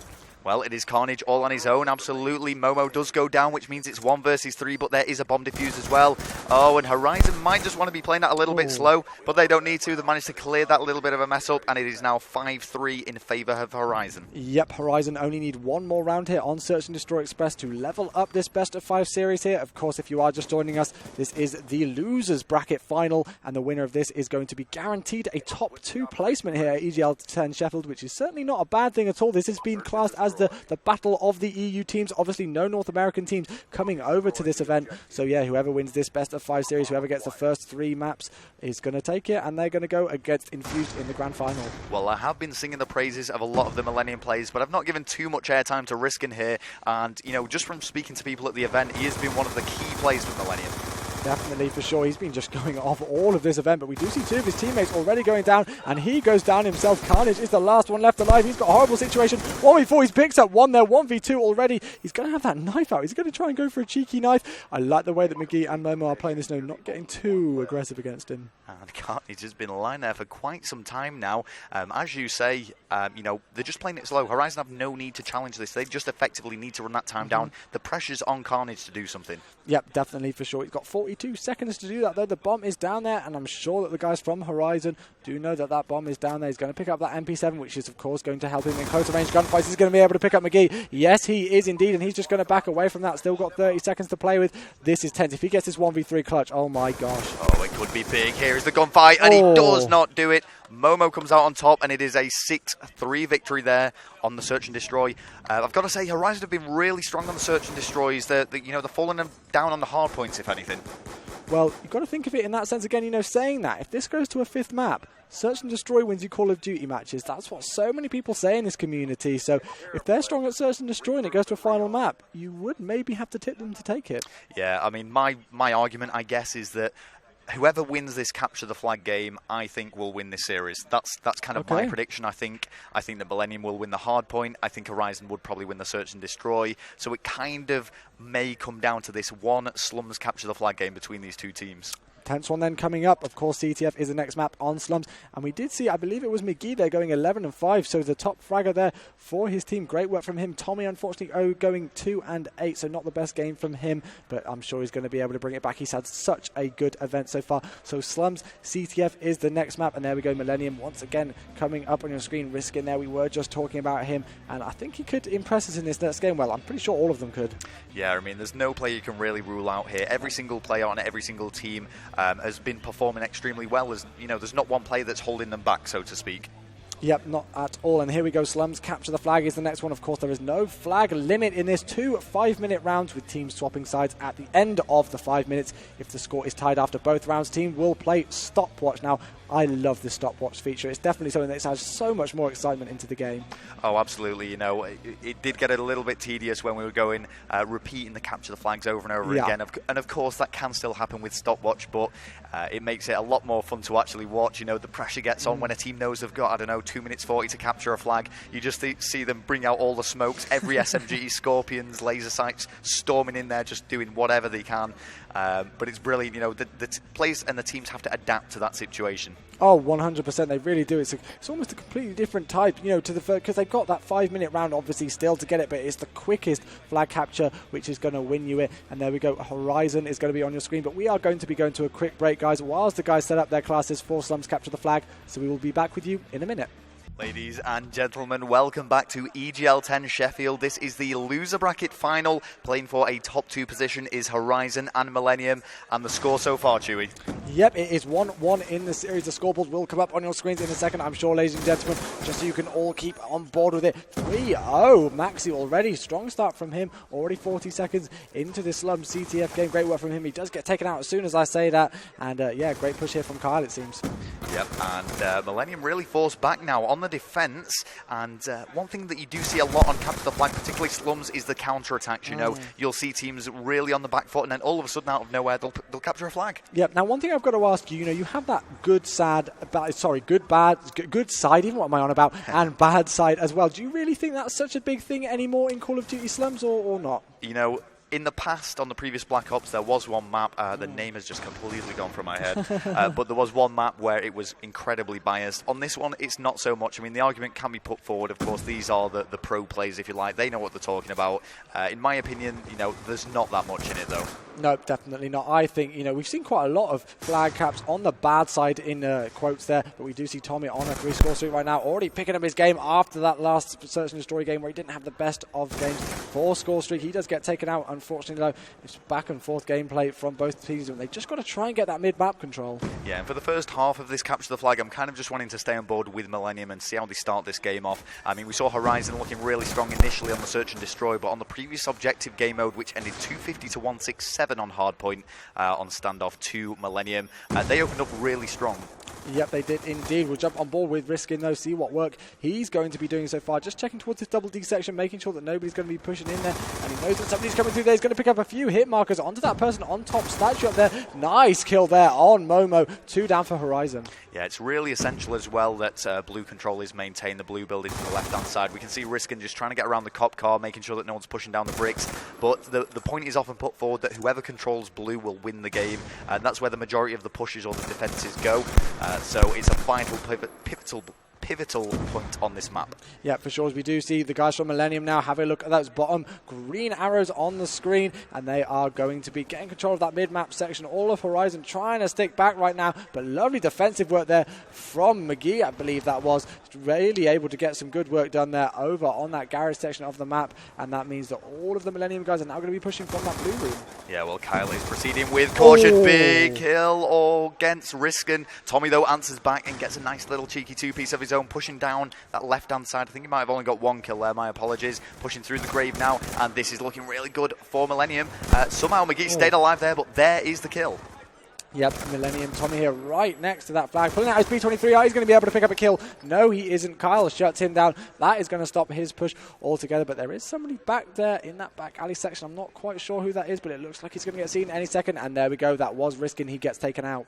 Well, it is Carnage all on his own, absolutely. Momo does go down, which means it's 1 versus 3, but there is a bomb defuse as well. Oh, and Horizon might just want to be playing that a little bit slow, but they don't need to. They've managed to clear that little bit of a mess up, and it is now 5-3 in favour of Horizon. Yep, Horizon only need 1 more round here on Search and Destroy Express to level up this best-of-5 series here. Of course, if you are just joining us, this is the losers bracket final, and the winner of this is going to be guaranteed a top 2 placement here at EGL 10 Sheffield, which is certainly not a bad thing at all. This has been classed as the battle of the EU teams. Obviously, no North American teams coming over to this event. So yeah, whoever wins this best-of-5 series, whoever gets the first 3 maps is going to take it, and they're going to go against Infused in the grand final. Well, I have been singing the praises of a lot of the Millenium players, but I've not given too much airtime to Riskin here. And, just from speaking to people at the event, he has been one of the key players for Millenium. Definitely, for sure. He's been just going off all of this event, but we do see 2 of his teammates already going down, and he goes down himself. Carnage is the last one left alive. He's got a horrible situation. 1v4, he picks up 1 there, 1v2 already. He's going to have that knife out. He's going to try and go for a cheeky knife. I like the way that McGee and Momo are playing this now, not getting too aggressive against him. And Carnage has been lying there for quite some time now. As you say, they're just playing it slow. Horizon have no need to challenge this. They just effectively need to run that time down. The pressure's on Carnage to do something. Yep, definitely, for sure. He's got 42 seconds to do that, though. The bomb is down there, and I'm sure that the guys from Horizon do know that that bomb is down there. He's going to pick up that MP7, which is, of course, going to help him in closer range gunfights. He's going to be able to pick up McGee. Yes, he is indeed, and he's just going to back away from that. Still got 30 seconds to play with. This is tense. If he gets this 1v3 clutch, oh my gosh. Oh, it could be big. Here is the gunfight, and he does not do it. Momo comes out on top, and it is a 6-3 victory there on the Search and Destroy. I've got to say, Horizon have been really strong on the Search and Destroys. They're falling down on the hard points, if anything. Well, you've got to think of it in that sense again, saying that. If this goes to a 5th map, Search and Destroy wins you Call of Duty matches. That's what so many people say in this community. So if they're strong at Search and Destroy and it goes to a final map, you would maybe have to tip them to take it. Yeah, I mean, my argument, I guess, is that whoever wins this capture the flag game, I think will win this series. That's kind of my prediction. I think that Millenium will win the hard point. I think Horizon would probably win the Search and Destroy. So it kind of may come down to this one Slums capture the flag game between these 2 teams. Tense one then coming up. Of course, CTF is the next map on Slums. And we did see, I believe it was McGee there going 11-5. So the top fragger there for his team. Great work from him. Tommy, unfortunately, going 2-8. So not the best game from him. But I'm sure he's going to be able to bring it back. He's had such a good event so far. So Slums, CTF is the next map. And there we go. Millenium once again coming up on your screen. Riskin there. We were just talking about him. And I think he could impress us in this next game. Well, I'm pretty sure all of them could. Yeah, I mean, there's no player you can really rule out here. Every single player on every single team has been performing extremely well. There's not one player that's holding them back, so to speak. Yep, not at all. And here we go. Slums capture the flag is the next one. Of course, there is no flag limit in this. 2 5-minute rounds with teams swapping sides at the end of the 5 minutes. If the score is tied after both rounds, team will play stopwatch. Now, I love the stopwatch feature. It's definitely something that adds so much more excitement into the game. Oh, absolutely. It did get a little bit tedious when we were going, repeating the capture the flags over and over again. And of course, that can still happen with stopwatch, but it makes it a lot more fun to actually watch. The pressure gets on when a team knows they've got, 2 minutes 40 to capture a flag. You just see them bring out all the smokes, every SMG, Scorpions, laser sights, storming in there, just doing whatever they can. But it's brilliant. The players and the teams have to adapt to that situation. Oh, 100%. They really do. It's almost a completely different type, because they've got that 5-minute round, obviously, still to get it, but it's the quickest flag capture, which is going to win you it. And there we go. Horizon is going to be on your screen, but we are going to be going to a quick break, guys, whilst the guys set up their classes for Slums Capture the Flag. So we will be back with you in a minute. Ladies and gentlemen, welcome back to EGL 10 Sheffield. This is the loser bracket final. Playing for a top 2 position is Horizon and Millenium. And the score so far, Chewy? Yep, it is 1-1 in the series. The scoreboard will come up on your screens in a second, I'm sure, ladies and gentlemen, just so you can all keep on board with it. 3-0, Maxi already. Strong start from him, already 40 seconds into this Slum CTF game. Great work from him. He does get taken out as soon as I say that. And yeah, great push here from Kyle, it seems. Yep, and Millenium really forced back now on the defense. And one thing that you do see a lot on Capture the Flag, particularly Slums, is the counter-attacks. You know, you'll see teams really on the back foot, and then all of a sudden, out of nowhere, they'll capture a flag. Yep. Now, one thing I've got to ask you, you have that good side, even what am I on about, and bad side as well. Do you really think that's such a big thing anymore in Call of Duty Slums or not? You know, in the past, on the previous Black Ops, there was one map, the name has just completely gone from my head, but there was one map where it was incredibly biased. On this one, it's not so much. I mean, the argument can be put forward. Of course, these are the pro players, if you like. They know what they're talking about. In my opinion, there's not that much in it, though. No, definitely not. I think, we've seen quite a lot of flag caps on the bad side in quotes there, but we do see Tommy on a 3-score streak right now, already picking up his game after that last Search and Destroy game where he didn't have the best of games. 4-score streak. He does get taken out, unfortunately, though. It's back and forth gameplay from both teams, and they've just got to try and get that mid-map control. Yeah, and for the first half of this Capture the Flag, I'm kind of just wanting to stay on board with Millenium and see how they start this game off. I mean, we saw Horizon looking really strong initially on the Search and Destroy, but on the previous objective game mode, which ended 250 to 167 on hardpoint, on standoff to Millenium, they opened up really strong. Yep, they did indeed. We'll jump on board with Riskin, though, see what work he's going to be doing so far. Just checking towards this double D section, making sure that nobody's going to be pushing in there. And he knows that somebody's coming through there. He's going to pick up a few hit markers onto that person on top. Statue up there. Nice kill there on Momo. 2 down for Horizon. Yeah, it's really essential as well that blue control is maintained, the blue building to the left-hand side. We can see Riskin just trying to get around the cop car, making sure that no one's pushing down the bricks. But the point is often put forward that whoever controls blue will win the game. And that's where the majority of the pushes or the defenses go. So it's a vital, pivotal point on this map. Yeah, for sure. As we do see the guys from Millenium now have a look at those bottom green arrows on the screen, and they are going to be getting control of that mid-map section. All of Horizon trying to stick back right now, but lovely defensive work there from McGee, I believe that was. Really able to get some good work done there over on that garage section of the map, and that means that all of the Millenium guys are now going to be pushing from that blue room. Yeah, well, Kyle is proceeding with caution. Big kill against Riskin. Tommy, though, answers back and gets a nice little cheeky two-piece of his own, pushing down that left-hand side. I think he might have only got 1 kill there, my apologies. Pushing through the grave now, and this is looking really good for Millenium. Somehow McGee stayed alive there, but there is the kill. Yep, Millenium Tommy here right next to that flag. Pulling out his P23. He's going to be able to pick up a kill. No, he isn't. Kyle shuts him down. That is going to stop his push altogether. But there is somebody back there in that back alley section. I'm not quite sure who that is, but it looks like he's going to get seen any second. And there we go. That was Riskin. He gets taken out.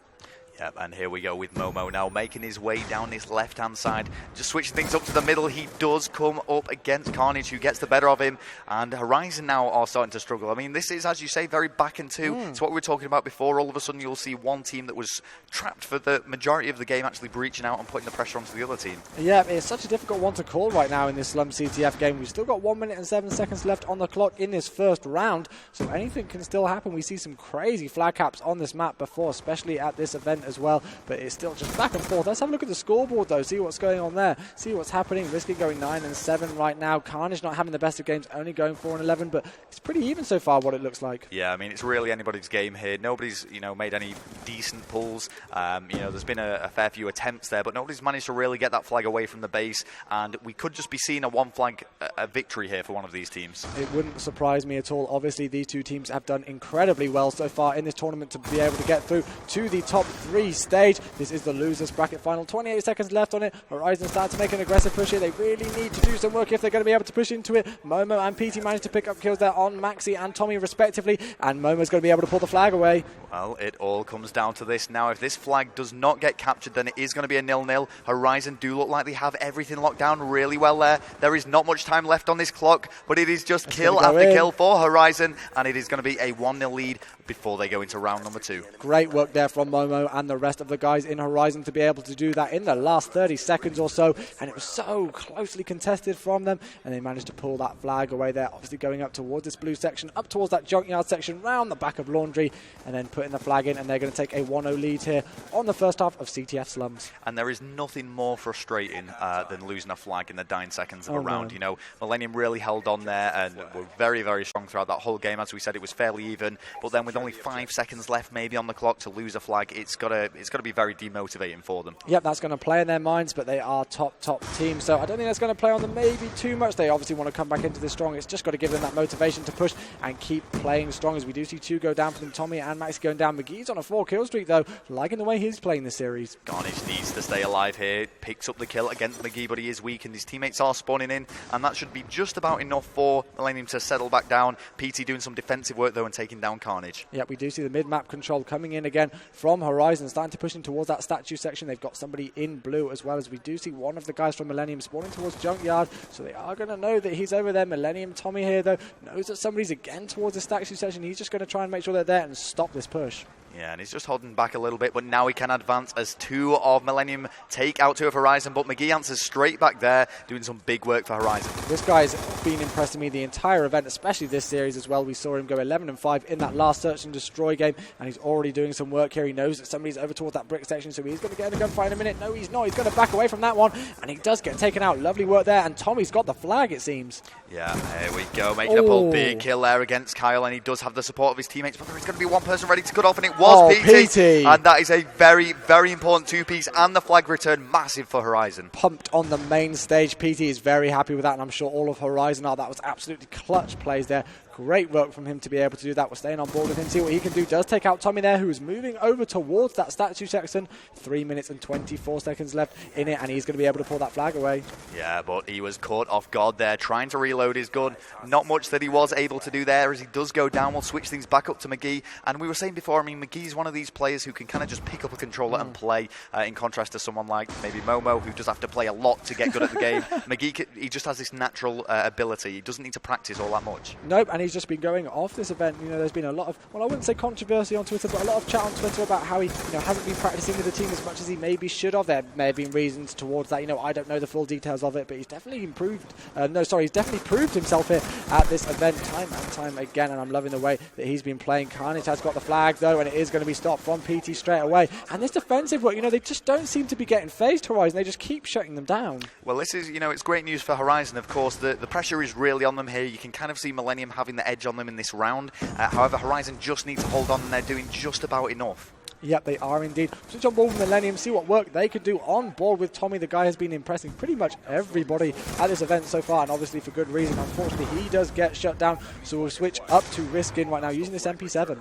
Yep, and here we go with Momo now making his way down this left-hand side. Just switching things up to the middle. He does come up against Carnage, who gets the better of him. And Horizon now are starting to struggle. I mean, this is, as you say, very back and two. It's what we were talking about before. All of a sudden, you'll see one team that was trapped for the majority of the game actually breaching out and putting the pressure onto the other team. Yeah, it's such a difficult one to call right now in this Slum CTF game. We've still got 1 minute and 7 seconds left on the clock in this first round. So anything can still happen. We see some crazy flag caps on this map before, especially at this event as well. But it's still just back and forth. Let's have a look at the scoreboard, though, see what's going on there, see what's happening. Risky going 9 and 7 right now. Carnage not having the best of games, only going 4 and 11, but it's pretty even so far, what it looks like. Yeah, I mean, it's really anybody's game here. Nobody's, made any decent pulls. There's been a fair few attempts there, but nobody's managed to really get that flag away from the base, and we could just be seeing a one flag victory here for one of these teams. It wouldn't surprise me at all. Obviously, these two teams have done incredibly well so far in this tournament to be able to get through to the top 3 stage. This is the losers bracket final. 28 seconds left on it. Horizon starts to make an aggressive push here. They really need to do some work if they're going to be able to push into it. Momo and PT managed to pick up kills there on Maxi and Tommy respectively, and Momo's going to be able to pull the flag away. Well, it all comes down to this now. If this flag does not get captured, then it is going to be a 0-0. Horizon do look like they have everything locked down really well there. There is not much time left on this clock, but it is just kill after kill for Horizon, and it is going to be a 1-0 lead before they go into round number 2. Great work there from Momo and the rest of the guys in Horizon to be able to do that in the last 30 seconds or so, and it was so closely contested from them, and they managed to pull that flag away there, obviously going up towards this blue section, up towards that junkyard section, round the back of Laundry, and then putting the flag in, and they're going to take a 1-0 lead here on the first half of CTF Slums. And there is nothing more frustrating than losing a flag in the dying seconds of a round. No. You know, Millenium really held on there and were very, very strong throughout that whole game. As we said, it was fairly even, but then with only 5 seconds left maybe on the clock to lose a flag, it's got to be very demotivating for them. Yep, that's going to play in their minds, but they are top team, so I don't think that's going to play on them maybe too much. They obviously want to come back into this strong. It's just got to give them that motivation to push and keep playing strong, as we do see 2 go down from Tommy and Max going down. McGee's on a 4-kill streak, though, liking the way he's playing this series. Garnish needs to stay alive here, picks up the kill against McGee, but he is weak and his teammates are spawning in, and that should be just about enough for Millenium to settle back down. PT doing some defensive work, though, and taking down Carnage. Yep, we do see the mid-map control coming in again from Horizon, starting to push in towards that statue section. They've got somebody in blue as well, as we do see one of the guys from Millenium spawning towards Junkyard, so they are going to know that he's over there. Millenium Tommy here, though, knows that somebody's again towards the statue section. He's just going to try and make sure they're there and stop this push. Yeah, and he's just holding back a little bit, but now he can advance as 2 of Millenium take out 2 of Horizon, but McGee answers straight back there, doing some big work for Horizon. This guy's been impressing me the entire event, especially this series as well. We saw him go 11-5 in that last search and destroy game, and he's already doing some work here. He knows that somebody's over towards that brick section, so he's going to get in a gunfight in a minute. No, he's not. He's going to back away from that one, and he does get taken out. Lovely work there, and Tommy's got the flag, it seems. Yeah, here we go, making a big kill there against Kyle, and he does have the support of his teammates, but there is going to be one person ready to cut off, and it was PT. And that is a very, very important 2-piece, and the flag return massive for Horizon. Pumped on the main stage. PT is very happy with that, and I'm sure all of Horizon are. That was absolutely clutch plays there. Great work from him to be able to do that. We're staying on board with him, see what he can do. Does take out Tommy there, who is moving over towards that statue section. 3 minutes and 24 seconds left in it, and he's going to be able to pull that flag away. Yeah, but he was caught off guard there, trying to reload his gun. Not much that he was able to do there, as he does go down. We'll switch things back up to McGee. And we were saying before, I mean, McGee's one of these players who can kind of just pick up a controller and play, in contrast to someone like maybe Momo, who does have to play a lot to get good at the game. McGee, he just has this natural ability. He doesn't need to practice all that much. Nope, and he's just been going off this event. You know, there's been a lot of, well, I wouldn't say controversy on Twitter, but a lot of chat on Twitter about how he, hasn't been practicing with the team as much as he maybe should have. There may have been reasons towards that. I don't know the full details of it, but he's definitely improved. He's definitely proved himself here at this event time and time again, and I'm loving the way that he's been playing. Carnage has got the flag, though, and it is going to be stopped from PT straight away. And this defensive work, they just don't seem to be getting phased, Horizon. They just keep shutting them down. Well, this is, it's great news for Horizon, of course. The pressure is really on them here. You can kind of see Millenium having the edge on them in this round. However, Horizon just need to hold on, and they're doing just about enough. Yep, they are indeed. Switch on board with Millenium, see what work they could do on board with Tommy. The guy has been impressing pretty much everybody at this event so far, and obviously for good reason. Unfortunately, he does get shut down, so we'll switch up to Riskin right now using this MP7.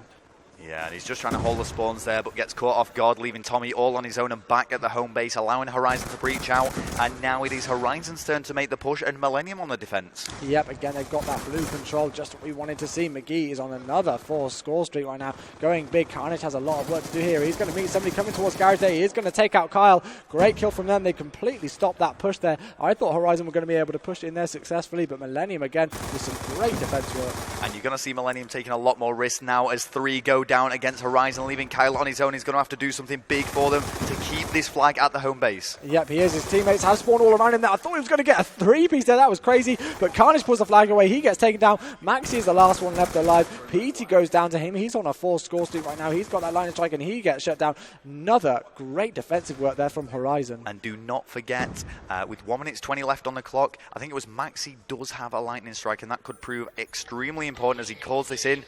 Yeah, and he's just trying to hold the spawns there, but gets caught off guard, leaving Tommy all on his own and back at the home base, allowing Horizon to breach out. And now it is Horizon's turn to make the push, and Millenium on the defense. Yep, again, they've got that blue control, just what we wanted to see. McGee is on another 4-score streak right now, going big. Carnage has a lot of work to do here. He's going to meet somebody coming towards Garage Day. He is going to take out Kyle. Great kill from them. They completely stopped that push there. I thought Horizon were going to be able to push in there successfully, but Millenium again with some great defense work. And you're going to see Millenium taking a lot more risks now as 3 go down against Horizon, leaving Kyle on his own. He's going to have to do something big for them to keep this flag at the home base. Yep, he is. His teammates have spawned all around him there. I thought he was going to get a 3-piece there. That was crazy. But Carnage pulls the flag away. He gets taken down. Maxi is the last one left alive. PT goes down to him. He's on a 4-score streak right now. He's got that line of strike and he gets shut down. Another great defensive work there from Horizon. And do not forget, with 1 minute 20 left on the clock, I think it was Maxi does have a lightning strike, and that could prove extremely important as he calls this in.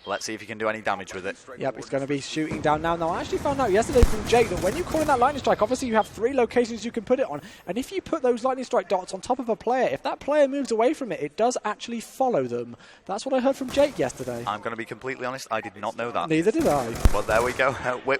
Let's see if he can do any damage with it. Yep, he's going to be shooting down now. Now, I actually found out yesterday from Jake that when you call in that lightning strike, obviously you have 3 locations you can put it on. And if you put those lightning strike dots on top of a player, if that player moves away from it, it does actually follow them. That's what I heard from Jake yesterday. I'm going to be completely honest, I did not know that. Neither did I. Well, there we go.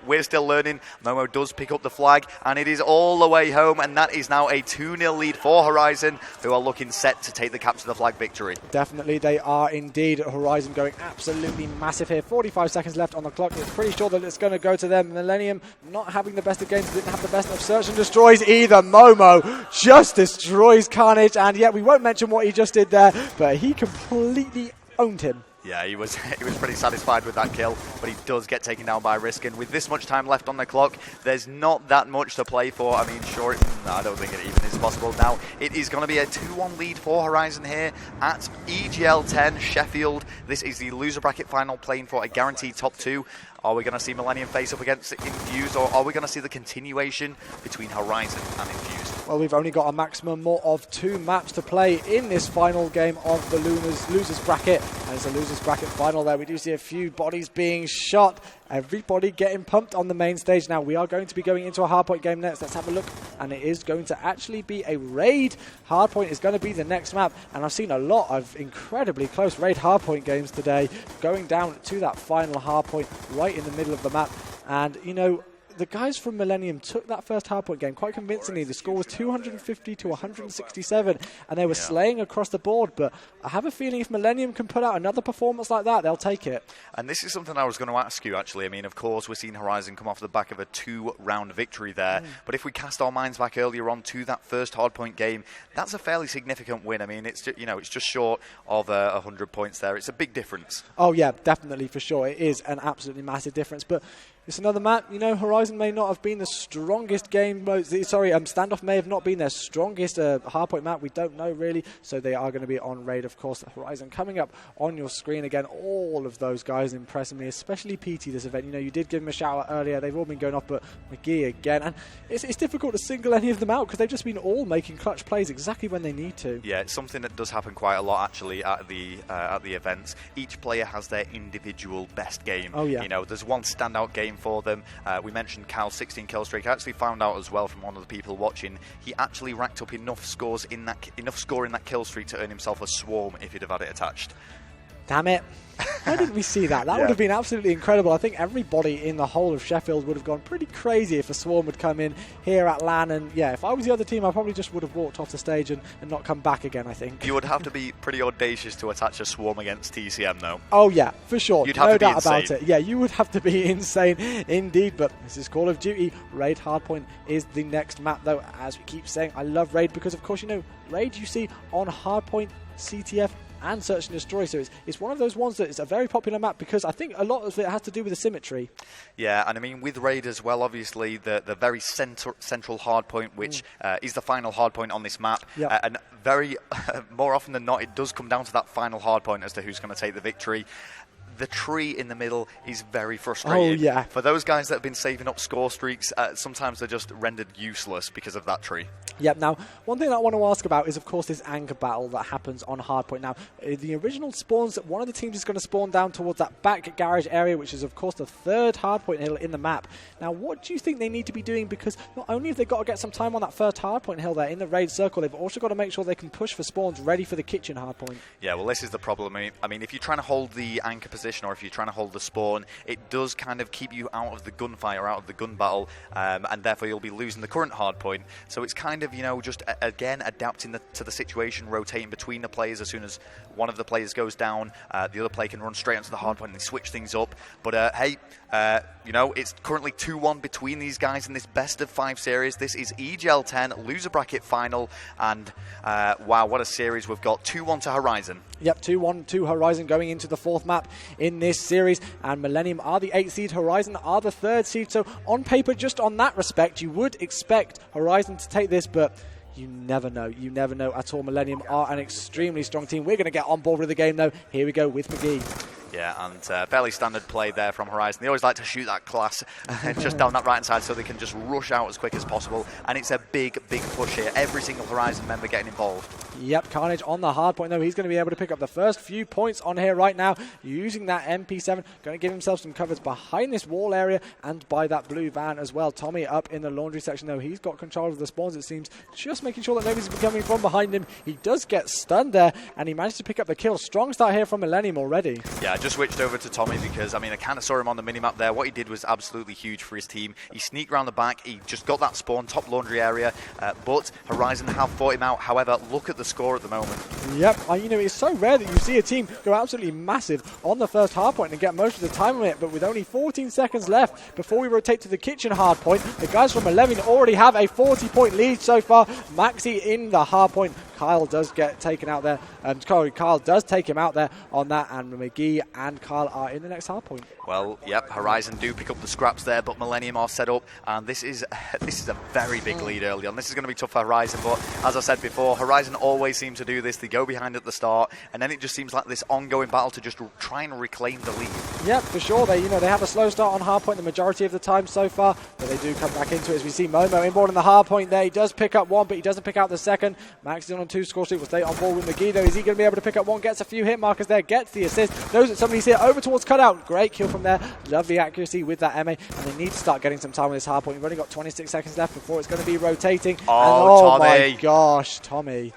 We're still learning. Momo does pick up the flag, and it is all the way home, and that is now a 2-0 lead for Horizon, who are looking set to take the capture the flag victory. Definitely, they are indeed. Horizon going absolutely massive here. 45 seconds left on the clock. It's pretty sure that it's going to go to them. Millenium not having the best of games, didn't have the best of search and destroys either. Momo just destroys Carnage, and yet we won't mention what he just did there, but he completely owned him. Yeah, he was pretty satisfied with that kill, but he does get taken down by Risk, and with this much time left on the clock, there's not that much to play for. I mean, sure, no, I don't think it even is possible. Now, it is going to be a 2-1 lead for Horizon here at EGL 10 Sheffield. This is the loser bracket final, playing for a guaranteed top 2. Are we going to see Millenium face up against Infused, or are we going to see the continuation between Horizon and Infused? Well, we've only got a maximum more of 2 maps to play in this final game of the losers bracket. And it's a losers bracket final there. We do see a few bodies being shot. Everybody getting pumped on the main stage. Now, we are going to be going into a hardpoint game next. Let's have a look. And it is going to actually be a raid. Hardpoint is going to be the next map. And I've seen a lot of incredibly close raid hardpoint games today, going down to that final hardpoint right in the middle of the map. And, you know, the guys from Millenium took that first hardpoint game quite convincingly. The score was 250 to 167, and they were slaying across the board. But I have a feeling if Millenium can put out another performance like that, they'll take it. And this is something I was going to ask you, actually. I mean, of course, we're seeing Horizon come off the back of a 2-round victory there. But if we cast our minds back earlier on to that first hardpoint game, that's a fairly significant win. I mean, it's just, you know, it's just short of 100 points there. It's a big difference. Oh, yeah, definitely, for sure. It is an absolutely massive difference. But it's another map. You know, Horizon may not have been the strongest game. Standoff may have not been their strongest hardpoint map. We don't know, really. So they are going to be on raid, of course. Horizon coming up on your screen again. All of those guys impressing me, especially PT this event. You know, you did give him a shout out earlier. They've all been going off, but McGee again. And it's difficult to single any of them out because they've just been all making clutch plays exactly when they need to. Yeah, it's something that does happen quite a lot, actually, at the events. Each player has their individual best game. Oh, yeah. You know, there's one standout game for them. We mentioned Cal's 16 kill streak. I actually found out as well from one of the people watching, he actually racked up enough score in that kill streak to earn himself a swarm if he'd have had it attached. Damn it. Why didn't we see that? That would have been absolutely incredible. I think everybody in the whole of Sheffield would have gone pretty crazy if a swarm would come in here at LAN. And yeah, if I was the other team, I probably just would have walked off the stage and not come back again, I think. You would have to be pretty audacious to attach a swarm against TCM, though. Oh, yeah, for sure. You'd have no to be doubt insane. about it. Yeah, you would have to be insane indeed. But this is Call of Duty. Raid Hardpoint is the next map, though. As we keep saying, I love Raid because, of course, you know, Raid you see on Hardpoint, CTF, and Search and Destroy. So it's one of those ones that is a very popular map because I think a lot of it has to do with the symmetry. Yeah, and I mean, with Raid as well, obviously, the very central hardpoint, which is the final hardpoint on this map. Yep. And very, more often than not, it does come down to that final hardpoint as to who's going to take the victory. The tree in the middle is very frustrating. Oh, yeah. For those guys that have been saving up score streaks, sometimes they're just rendered useless because of that tree. Yep. Now, one thing that I want to ask about is, of course, this anchor battle that happens on Hardpoint. Now, the original spawns, one of the teams is going to spawn down towards that back garage area, which is, of course, the third Hardpoint hill in the map. Now, what do you think they need to be doing? Because not only have they got to get some time on that first Hardpoint hill there in the raid circle, they've also got to make sure they can push for spawns ready for the kitchen Hardpoint. Yeah, well, this is the problem. I mean, if you're trying to hold the anchor position or if you're trying to hold the spawn, it does kind of keep you out of the gunfire, out of the gun battle, and therefore you'll be losing the current hardpoint. So it's kind of, you know, just again adapting to the situation, rotating between the players. As soon as one of the players goes down, the other player can run straight onto the hardpoint and they switch things up. But hey, you know, it's currently 2-1 between these guys in this best of 5 series. This is EGL 10 loser bracket final, and wow, what a series we've got. 2-1 to Horizon. Yep, 2-1 to Horizon going into the 4th map in this series, and Millenium are the 8th seed, Horizon are the 3rd seed. So on paper, just on that respect, you would expect Horizon to take this, but you never know. You never know at all. Millenium are an extremely strong team. We're going to get on board with the game, though. Here we go with McGee. Yeah, and fairly standard play there from Horizon. They always like to shoot that class just down that right-hand side so they can just rush out as quick as possible. And it's a big, big push here. Every single Horizon member getting involved. Yep, Carnage on the hard point, though. He's going to be able to pick up the first few points on here right now using that MP7. Going to give himself some covers behind this wall area and by that blue van as well. Tommy up in the laundry section, though. He's got control of the spawns, it seems. Just making sure that nobody's coming from behind him. He does get stunned there, and he managed to pick up the kill. Strong start here from Millenium already. Yeah, I just switched over to Tommy because, I mean, I kind of saw him on the minimap there. What he did was absolutely huge for his team. He sneaked around the back. He just got that spawn, top laundry area. But Horizon have fought him out. However, look at the score at the moment. Yep, you know, it's so rare that you see a team go absolutely massive on the first hard point and get most of the time on it, but with only 14 seconds left before we rotate to the kitchen hard point, the guys from 11 already have a 40-point lead so far. Maxi in the hard point Kyle does get taken out there. Kyle does take him out there on that, and McGee and Kyle are in the next hard point. Well, yep, Horizon do pick up the scraps there, but Millenium are set up, and this is a very big lead early on. This is going to be tough for Horizon, but as I said before, Horizon always seem to do this. They go behind at the start, and then it just seems like this ongoing battle to just try and reclaim the lead. Yep, for sure. They have a slow start on hardpoint the majority of the time so far, but they do come back into it as we see Momo inboard in the hardpoint there. He does pick up one, but he doesn't pick out the second. Max is on 2 score streak. Will stay on board with McGee though. Is he going to be able to pick up one? Gets a few hit markers there, gets the assist. Knows that somebody's here over towards cutout. Great kill from there. Lovely accuracy with that MA, and they need to start getting some time on this hardpoint. We've only got 26 seconds left before it's going to be rotating. Oh, and, my gosh, Tommy.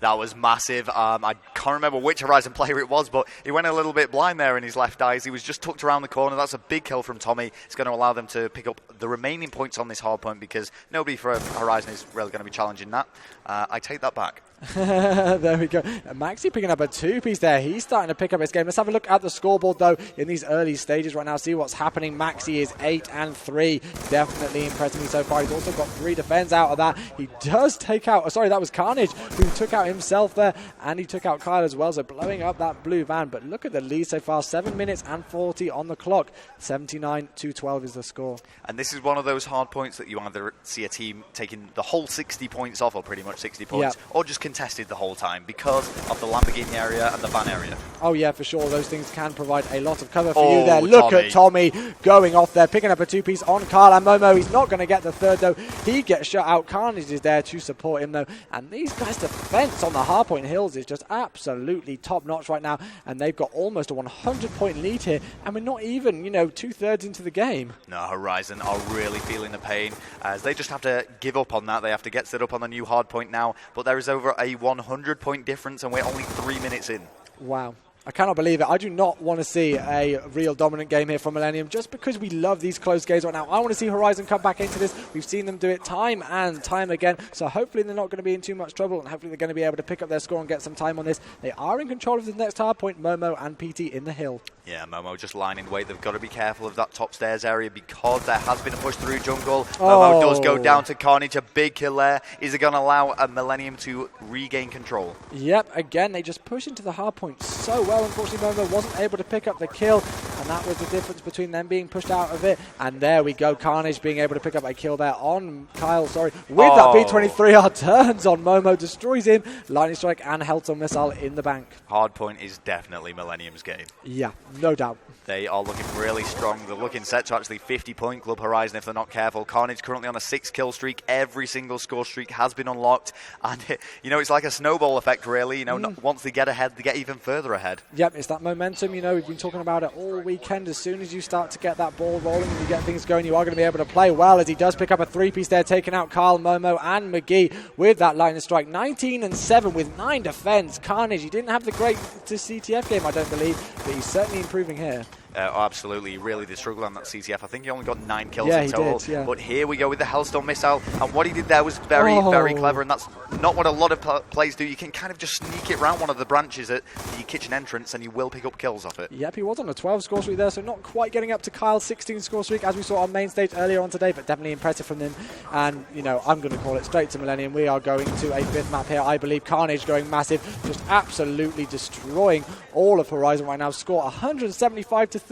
That was massive. I can't remember which Horizon player it was, but he went a little bit blind there in his left eye as he was just tucked around the corner. That's a big kill from Tommy. It's going to allow them to pick up the remaining points on this hard point because nobody for Horizon is really going to be challenging that. I take that back. There we go. Maxi picking up a 2-piece there. He's starting to pick up his game. Let's have a look at the scoreboard though in these early stages right now. See what's happening. Maxi is 8-3. Definitely impressing me so far. He's also got 3 defends out of that. He does take out, sorry, that was Carnage who took out himself there, and he took out Kyle as well, so blowing up that blue van. But look at the lead so far. 7 minutes and 40 on the clock. 79-12 is the score. And this is one of those hard points that you either see a team taking the whole 60 points off, or pretty much 60 points, or just contested the whole time because of the Lamborghini area and the van area. Oh yeah, for sure. Those things can provide a lot of cover for you there. Look at Tommy going off there, picking up a 2-piece on Kyle and Momo. He's not going to get the third though. He gets shut out. Carnage is there to support him though. And these guys' defense on the hardpoint hills is just absolutely top notch right now. And they've got almost a 100-point lead here. And we're not even, 2/3 into the game. No, Horizon are really feeling the pain as they just have to give up on that. They have to get set up on the new hardpoint now. But there is over a 100-point difference and we're only 3 minutes in. Wow. I cannot believe it. I do not want to see a real dominant game here from Millenium just because we love these close games right now. I want to see Horizon come back into this. We've seen them do it time and time again. So hopefully they're not going to be in too much trouble and hopefully they're going to be able to pick up their score and get some time on this. They are in control of the next hard point, Momo and PT in the hill. Yeah, Momo just lining the way. They've got to be careful of that top stairs area because there has been a push through jungle. Momo does go down to Carnage. A big kill there. Is it going to allow a Millenium to regain control? Yep, again, they just push into the hard point so well. Unfortunately, Momo wasn't able to pick up the kill, and that was the difference between them being pushed out of it. And there we go, Carnage being able to pick up a kill there on Kyle, with that B-23R turns on Momo, destroys him, lightning strike and Hellstorm missile in the bank. Hardpoint is definitely Millenium's game. Yeah, no doubt. They are looking really strong. They're looking set to actually 50-point Club Horizon if they're not careful. Carnage currently on a 6-kill streak. Every single score streak has been unlocked. And, it's like a snowball effect, really. Once they get ahead, they get even further ahead. Yep, it's that momentum. We've been talking about it all weekend. As soon as you start to get that ball rolling and you get things going, you are going to be able to play well as he does pick up a 3-piece there, taking out Kyle, Momo, and McGee with that lightning strike. 19-7 with 9 defense. Carnage, he didn't have the great CTF game, I don't believe, but he's certainly improving here. Absolutely, he really did struggle on that CTF. I think he only got 9 kills in total. He did, But here we go with the Hellstorm missile. And what he did there was very, very clever. And that's not what a lot of plays do. You can kind of just sneak it around one of the branches at the kitchen entrance and you will pick up kills off it. Yep, he was on a 12 score streak there, so not quite getting up to Kyle's 16 score streak as we saw on main stage earlier on today, but definitely impressive from them. And, I'm going to call it straight to Millenium. We are going to a 5th map here. I believe Carnage going massive, just absolutely destroying all of Horizon right now. Score 175-37.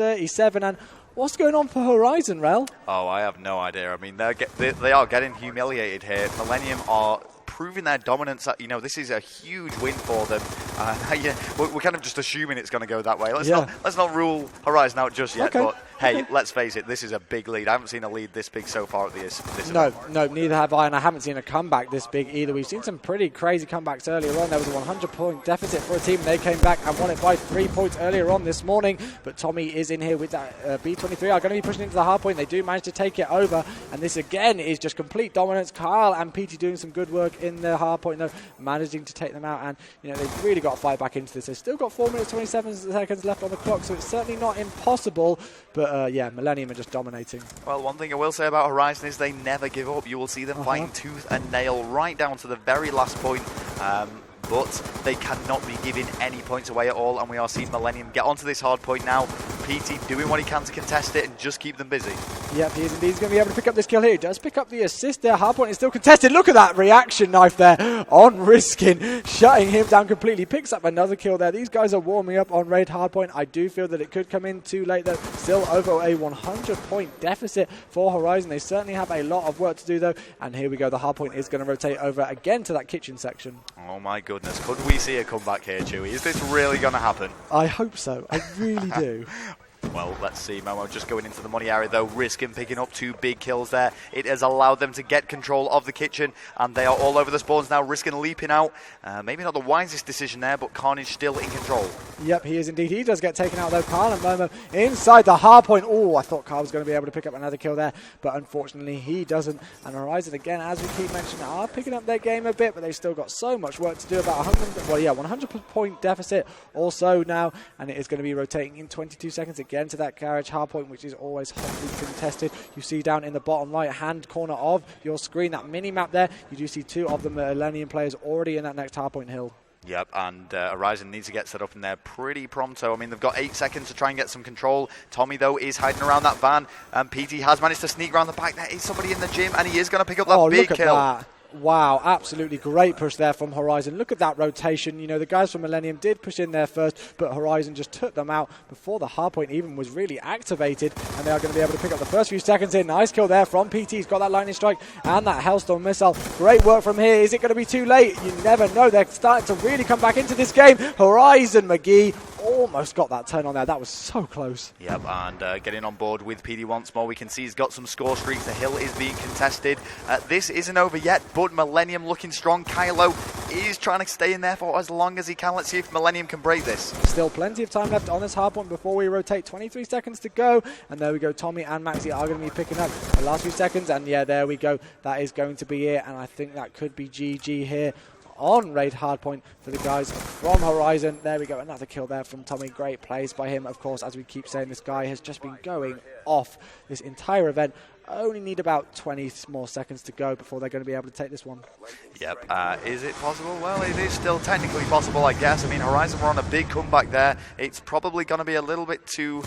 And what's going on for Horizon, Rel? Oh, I have no idea. I mean, they are getting humiliated here. Millenium are proving their dominance. This is a huge win for them. We're kind of just assuming it's going to go that way. Let's not rule Horizon out just yet. Okay. But hey, let's face it, this is a big lead. I haven't seen a lead this big so far at this event. No, neither have I, and I haven't seen a comeback this big either. We've seen some pretty crazy comebacks earlier on. There was a 100-point deficit for a team, and they came back and won it by 3 points earlier on this morning. But Tommy is in here with that B-23. Are going to be pushing into the hard point. They do manage to take it over, and this again is just complete dominance. Kyle and PT doing some good work in the hard point, though, managing to take them out, and they've really got to fight back into this. They've still got 4 minutes 27 seconds left on the clock, so it's certainly not impossible. But Millenium are just dominating. Well, one thing I will say about Horizon is they never give up. You will see them fighting tooth and nail right down to the very last point. But they cannot be giving any points away at all, and we are seeing Millenium get onto this hard point now. PT doing what he can to contest it and just keep them busy. Yep, he is indeed going to be able to pick up this kill here. He does pick up the assist there. Hardpoint is still contested. Look at that reaction knife there on Riskin, shutting him down completely. Picks up another kill there. These guys are warming up on Raid Hardpoint. I do feel that it could come in too late though. Still over a 100-point deficit for Horizon. They certainly have a lot of work to do though. And here we go. The Hardpoint is going to rotate over again to that kitchen section. Oh my goodness. Could we see a comeback here, Chewy? Is this really going to happen? I hope so. I really do. Well, let's see. Momo just going into the money area, though. Riskin picking up 2 big kills there. It has allowed them to get control of the kitchen, and they are all over the spawns now. Riskin leaping out. Maybe not the wisest decision there, but Carnage still in control. Yep, he is indeed. He does get taken out, though. Carl and Momo inside the hard point. Oh, I thought Carl was going to be able to pick up another kill there, but unfortunately he doesn't. And Horizon, again, as we keep mentioning, are picking up their game a bit, but they've still got so much work to do. About 100-point deficit also now, and it is going to be rotating in 22 seconds again to that garage hardpoint, which is always hotly contested. You see down in the bottom right-hand corner of your screen, that mini-map there, you do see 2 of the Millenium players already in that next hardpoint hill. Yep, and Horizon needs to get set up in there pretty pronto. I mean, they've got 8 seconds to try and get some control. Tommy, though, is hiding around that van, and PT has managed to sneak around the back. There is somebody in the gym, and he is going to pick up that big kill. That. Wow, absolutely great push there from Horizon. Look at that rotation. You know, the guys from Millenium did push in there first, but Horizon just took them out before the hardpoint even was really activated, and they are going to be able to pick up the first few seconds in. Nice kill there from PT. He's got that lightning strike and that Hellstorm missile. Great work from here. Is it going to be too late? You never know. They're starting to really come back into this game. Horizon McGee almost got that turn on there. That was so close. Yep, and getting on board with PD once more. We can see he's got some score streaks. The hill is being contested. This isn't over yet, but Millenium looking strong. Kylo is trying to stay in there for as long as he can. Let's see if Millenium can break this. Still plenty of time left on this hardpoint before we rotate. 23 seconds to go. And there we go. Tommy and Maxi are going to be picking up the last few seconds. And yeah, there we go. That is going to be it. And I think that could be GG here on Raid Hardpoint for the guys from Horizon. There we go, another kill there from Tommy. Great plays by him. Of course, as we keep saying, this guy has just been going off this entire event. Only need about 20 more seconds to go before they're going to be able to take this one. Yep. Is it possible? Well, it is still technically possible, I guess. I mean, Horizon were on a big comeback there. It's probably going to be a little too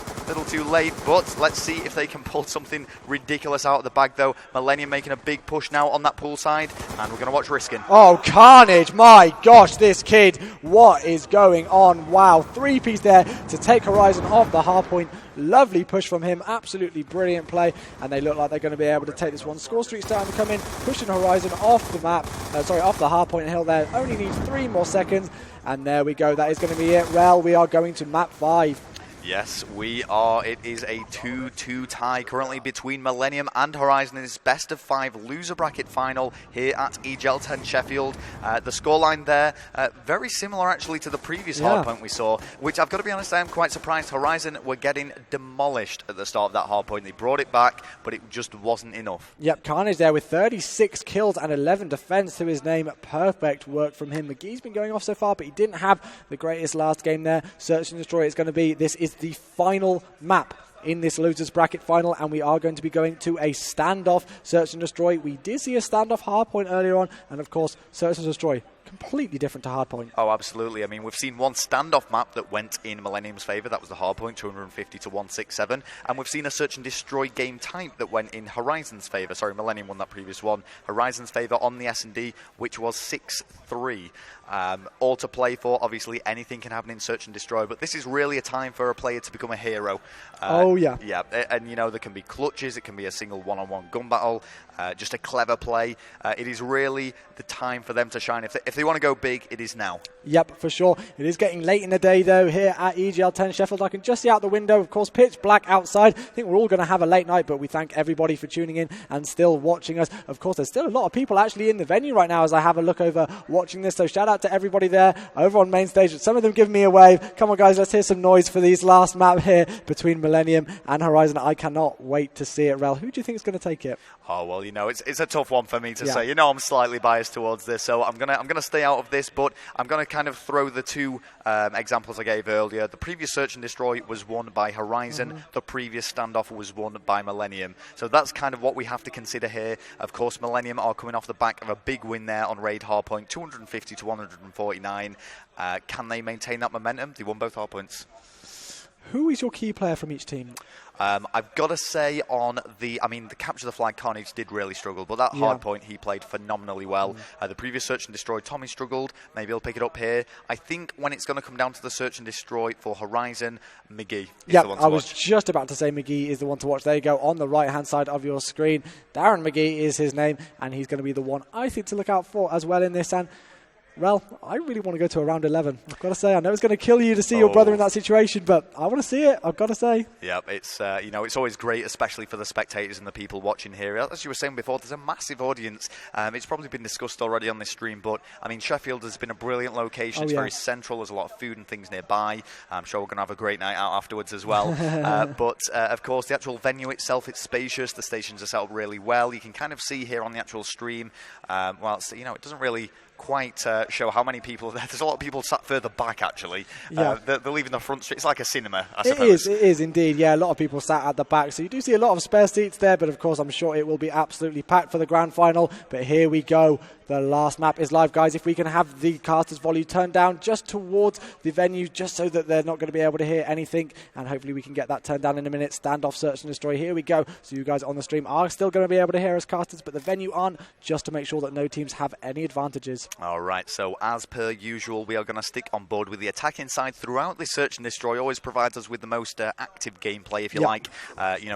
late, but let's see if they can pull something ridiculous out of the bag, though. Millenium making a big push now on that pool side, and we're going to watch Riskin. Oh, Carnage! My gosh, this kid, what is going on? Wow, 3-piece there to take Horizon off the hardpoint. Lovely push from him, absolutely brilliant play, and they look like they're going to be able to take this one. Score streak starting to come in, pushing Horizon off the map, off the hardpoint hill there. Only needs 3 more seconds, and there we go. That is going to be it. Rel, we are going to map 5. Yes, we are. It is a 2-2 tie currently between Millenium and Horizon in this best of 5 loser bracket final here at EGL 10 Sheffield. The scoreline there, very similar actually to the previous hardpoint we saw, which I've got to be honest, I am quite surprised. Horizon were getting demolished at the start of that hardpoint. They brought it back, but it just wasn't enough. Yep, Carnage there with 36 kills and 11 defense to his name. Perfect work from him. McGee's been going off so far, but he didn't have the greatest last game there. Search and Destroy is going to be, this is the final map in this losers bracket final, and we are going to be going to a standoff Search and Destroy. We did see a standoff hardpoint earlier on, and of course Search and Destroy completely different to hardpoint. Oh, absolutely. I mean, we've seen one standoff map that went in Millenium's favour. That was the hardpoint, 250 to 167. And we've seen a Search and Destroy game type that went in Horizon's favour. Sorry, Millenium won that previous one. Horizon's favour on the S&D, which was 6-3. All to play for. Obviously, anything can happen in Search and Destroy, but this is really a time for a player to become a hero. Yeah, and you know, there can be clutches, it can be a single one-on-one gun battle, just a clever play. It is really the time for them to shine. If they want to go big, it is now. Yep, for sure. It is getting late in the day, though, here at EGL 10 Sheffield. I can just see out the window, of course, pitch black outside. I think we're all going to have a late night, but we thank everybody for tuning in and still watching us. Of course, there's still a lot of people actually in the venue right now as I have a look over watching this, so shout out to everybody there over on main stage. Some of them giving me a wave. Come on, guys, let's hear some noise for these last map here between Millenium and Horizon. I cannot wait to see it. Rel, who do you think is going to take it? Oh, well, you know, it's a tough one for me to say. You know, I'm slightly biased towards this, so I'm gonna stay out of this, but I'm gonna kind of throw the 2 examples I gave earlier. The previous Search and Destroy was won by Horizon. The previous standoff was won by Millenium. So that's kind of what we have to consider here. Of course, Millenium are coming off the back of a big win there on Raid Hardpoint, 250 to 149. Can they maintain that momentum? They won both hardpoints. Who is your key player from each team? I've got to say the capture the flag, Carnage did really struggle, but that hard point, he played phenomenally well. The previous search and destroy, Tommy struggled. Maybe he'll pick it up here. I think when it's going to come down to the search and destroy for Horizon, McGee is the one to watch. I was just about to say McGee is the one to watch. There you go, on the right-hand side of your screen. Darren McGee is his name, and he's going to be the one I think to look out for as well in this. And well, I really want to go to a round 11. I've got to say, I know it's going to kill you to see your brother in that situation, but I want to see it. I've got to say. Yeah, it's it's always great, especially for the spectators and the people watching here. As you were saying before, there's a massive audience. It's probably been discussed already on this stream, but I mean, Sheffield has been a brilliant location. It's very central. There's a lot of food and things nearby. I'm sure we're going to have a great night out afterwards as well. But of course, the actual venue itself, it's spacious. The stations are set up really well. You can kind of see here on the actual stream. It doesn't really quite show how many people there. There's a lot of people sat further back, actually. They're leaving the front street. It's like a cinema, I suppose. It is indeed. Yeah, a lot of people sat at the back. So you do see a lot of spare seats there, but of course I'm sure it will be absolutely packed for the grand final. But here we go. The last map is live, guys. If we can have the caster's volume turned down just towards the venue, just so that they're not going to be able to hear anything, and hopefully we can get that turned down in a minute. Standoff, search and destroy. Here we go. So you guys on the stream are still going to be able to hear us casters, but the venue aren't, just to make sure that no teams have any advantages. All right, so as per usual, we are going to stick on board with the attacking side throughout. The search and destroy always provides us with the most active gameplay, if you like.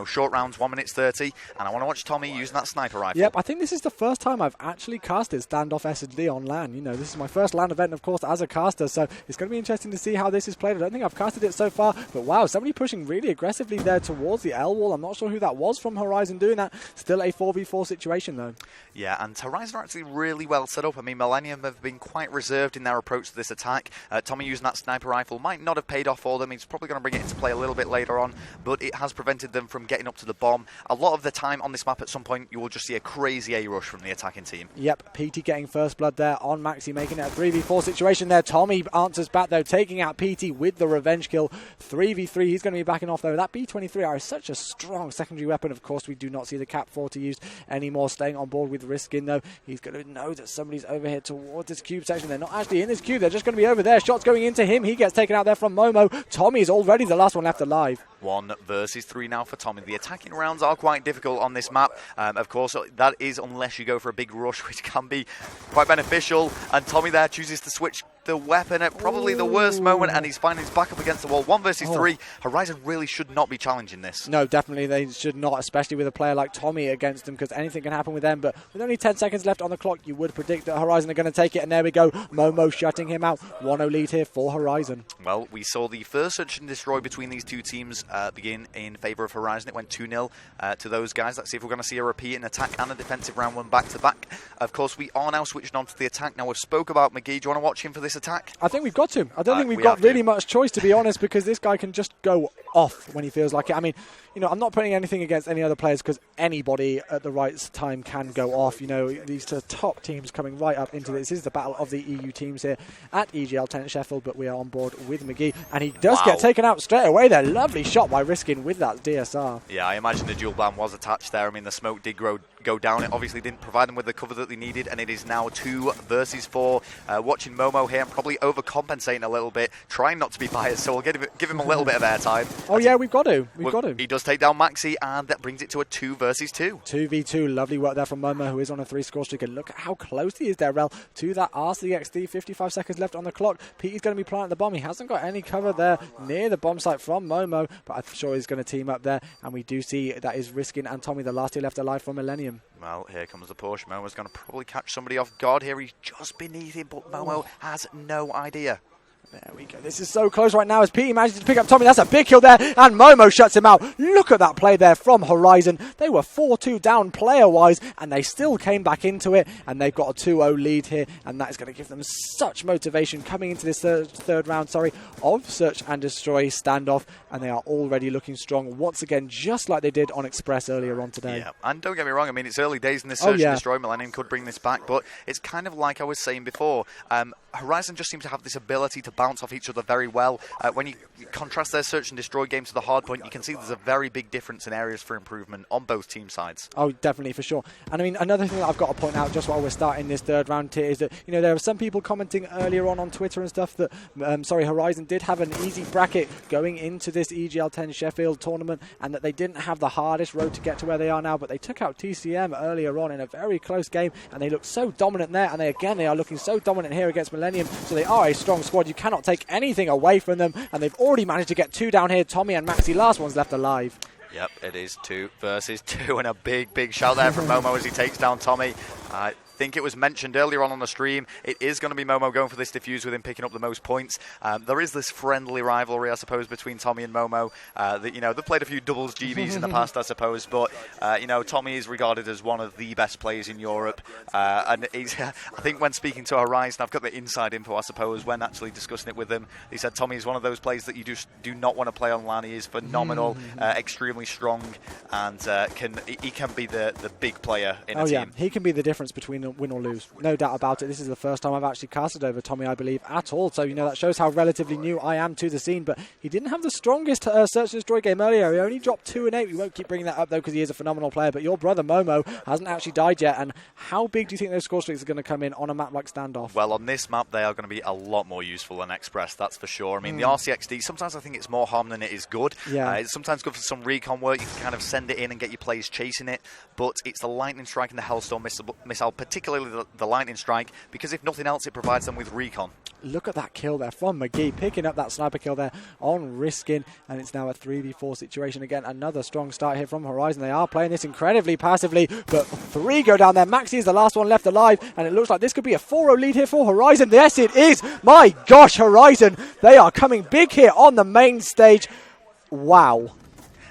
Short rounds, 1 minute 30, and I want to watch Tommy using that sniper rifle. Yep, I think this is the first time I've actually casted standoff S&D on LAN. This is my first LAN event, of course, as a caster, so it's going to be interesting to see how this is played. I don't think I've casted it so far, but wow, somebody pushing really aggressively there towards the L wall. I'm not sure who that was from Horizon doing that. Still a 4v4 situation, though. Yeah, and Horizon are actually really well set up. I mean, Millenium have been quite reserved in their approach to this attack. Tommy using that sniper rifle might not have paid off for them. He's probably going to bring it into play a little bit later on, but it has prevented them from getting up to the bomb. A lot of the time on this map, at some point, you will just see a crazy A rush from the attacking team. Yep, PT getting first blood there on Maxi, making it a 3v4 situation there. Tommy answers back, though, taking out PT with the revenge kill. 3v3, he's going to be backing off, though. That B-23R is such a strong secondary weapon. Of course, we do not see the Cap 40 used anymore. Staying on board with Riskin, though. He's going to know that somebody's over here towards this cube section. They're not actually in this cube. They're just going to be over there. Shots going into him. He gets taken out there from Momo. Tommy is already the last one left alive. 1 versus 3 now for Tommy. The attacking rounds are quite difficult on this map. Of course, that is unless you go for a big rush, which can be quite beneficial. And Tommy there chooses to switch the weapon at probably the worst moment, and he's finding his back up against the wall. 1 versus 3. Horizon really should not be challenging this. No, definitely they should not, especially with a player like Tommy against them, because anything can happen with them. But with only 10 seconds left on the clock, you would predict that Horizon are going to take it, and there we go. Momo shutting him out. 1-0 lead here for Horizon. Well, we saw the first search and destroy between these two teams begin in favour of Horizon. It went 2-0 to those guys. Let's see if we're going to see a repeat, an attack and a defensive round one back-to-back. Of course, we are now switching on to the attack. Now, we've spoke about McGee. Do you want to watch him for this attack? I think we've got to. I don't think we've got really much choice, to be honest, because this guy can just go off when he feels like it. I mean, I'm not putting anything against any other players, because anybody at the right time can go off. These top teams coming right up into this. This is the battle of the EU teams here at EGL 10 at Sheffield, but we are on board with McGee, and he does get taken out straight away there. Lovely shot by Riskin with that DSR. Yeah, I imagine the dual ban was attached there. I mean, the smoke did go down. It obviously didn't provide them with the cover that they needed, and it is now 2 versus 4. Watching Momo here, and probably overcompensating a little bit, trying not to be biased, so we'll give him a little bit of airtime. Oh yeah, we've got to. We've got to. He does take down Maxi, and that brings it to a 2 versus 2. 2v2, lovely work there from Momo, who is on a 3-score streak. And look at how close he is there, Rel, to that RCXD. 55 seconds left on the clock. Pete's going to be planting the bomb. He hasn't got any cover there near the bomb site from Momo, but I'm sure he's going to team up there. And we do see that is Riskin and Tommy, the last two left alive from Millenium. Well, here comes the push. Momo's going to probably catch somebody off guard here. He's just beneath him, but Momo has no idea. There we go. This is so close right now as Petey manages to pick up Tommy. That's a big kill there, and Momo shuts him out. Look at that play there from Horizon. They were 4-2 down player-wise, and they still came back into it, and they've got a 2-0 lead here, and that is going to give them such motivation coming into this third round of Search and Destroy standoff, and they are already looking strong once again, just like they did on Express earlier on today. Yeah, and don't get me wrong, I mean, it's early days in this Search and Destroy. Millenium could bring this back, but it's kind of like I was saying before. Horizon just seems to have this ability to to bounce off each other very well. When you contrast their search and destroy game to the hard point, you can see there's a very big difference in areas for improvement on both team sides. Oh, definitely, for sure. And I mean, another thing that I've got to point out just while we're starting this third round here is that, you know, there are some people commenting earlier on Twitter and stuff that, Horizon did have an easy bracket going into this EGL 10 Sheffield tournament, and that they didn't have the hardest road to get to where they are now, but they took out TCM earlier on in a very close game, and they looked so dominant there, and they are looking so dominant here against Millenium, so they are a strong squad. You cannot take anything away from them, and they've already managed to get 2 down here. Tommy and Maxi, last one's left alive. Yep, it is 2 versus 2, and a big shout there from Momo as he takes down Tommy. I think it was mentioned earlier on the stream, it is going to be Momo going for this defuse with him picking up the most points. There is this friendly rivalry, I suppose, between Tommy and Momo. That, you know, they've played a few doubles GBs in the past, I suppose, but you know, Tommy is regarded as one of the best players in Europe, and he's, I think when speaking to Horizon, I've got the inside info, I suppose, when actually discussing it with them, he said Tommy is one of those players that you just do not want to play on LAN. He is phenomenal, extremely strong, and he can be the big player in a team. Yeah, he can be the difference between win or lose, no doubt about it. This is the first time I've actually casted over Tommy, I believe, at all, so you know that shows how relatively new I am to the scene. But he didn't have the strongest search and destroy game earlier. He only dropped 2 and 8. We won't keep bringing that up though because he is a phenomenal player, but your brother Momo hasn't actually died yet. And how big do you think those score streaks are going to come in on a map like Standoff? Well, on this map they are going to be a lot more useful than Express, that's for sure. I mean, the RCXD, sometimes I think it's more harm than it is good. It's sometimes good for some recon work. You can kind of send it in and get your players chasing it, but it's the Lightning Strike and the Hellstorm missile, particularly the Lightning Strike, because if nothing else, it provides them with recon. Look at that kill there from McGee, picking up that sniper kill there on Riskin, and it's now a 3v4 situation again. Another strong start here from Horizon. They are playing this incredibly passively, but 3 go down there. Maxi is the last one left alive, and it looks like this could be a 4-0 lead here for Horizon. Yes, it is. My gosh, Horizon, they are coming big here on the main stage. Wow.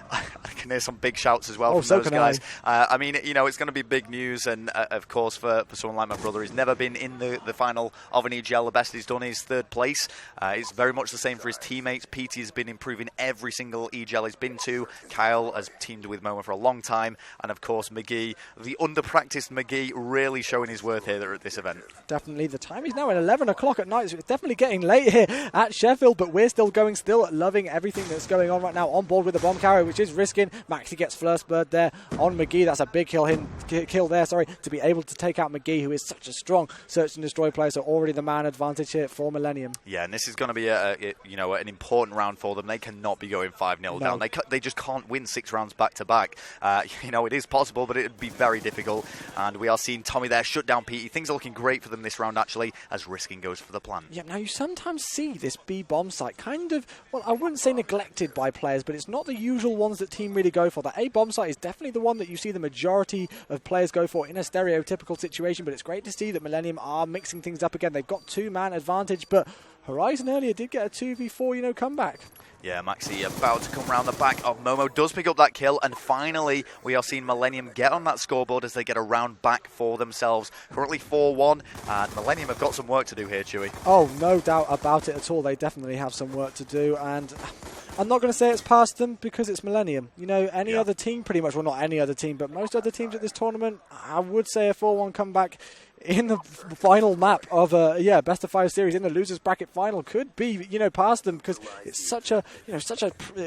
I can hear some big shouts as well from those guys. I mean, you know, it's going to be big news, and of course for someone like my brother, he's never been in the final of an EGL. The best he's done is 3rd place. It's very much the same for his teammates. PT has been improving every single EGL he's been to. Kyle has teamed with Momo for a long time, and of course McGee, the under-practiced McGee, really showing his worth here at this event. Definitely. The time is now at 11 o'clock at night, so it's definitely getting late here at Sheffield, but we're still going, still loving everything that's going on right now. On board with the bomb carrier, which is Riskin. Maxi gets first bird there on McGee. That's a big kill there, to be able to take out McGee, who is such a strong search and destroy player. So already the man advantage here for Millenium. Yeah, and this is going to be an important round for them. They cannot be going 5-0 down. They just can't win 6 rounds back to back. You know, it is possible, but it would be very difficult. And we are seeing Tommy there shut down PT. Things are looking great for them this round actually, as Risking goes for the plant. Yeah, now you sometimes see this B bomb site kind of, well, I wouldn't say neglected by players, but it's not the usual ones that team really go for. The A bomb site is definitely the one that you see the majority of players go for in a stereotypical situation, but it's great to see that Millenium are mixing things up again. They've got 2-man advantage, but Horizon earlier did get a 2v4, comeback. Yeah, Maxi about to come around the back of Momo, does pick up that kill, and finally we are seeing Millenium get on that scoreboard as they get a round back for themselves. Currently 4-1, and Millenium have got some work to do here, Chewy. Oh, no doubt about it at all. They definitely have some work to do, and I'm not going to say it's past them because it's Millenium. You know, any other team pretty much, well, not any other team, but most other teams at this tournament, I would say a 4-1 comeback in the final map of a best of 5 series in the losers bracket final could be past them, because it's such a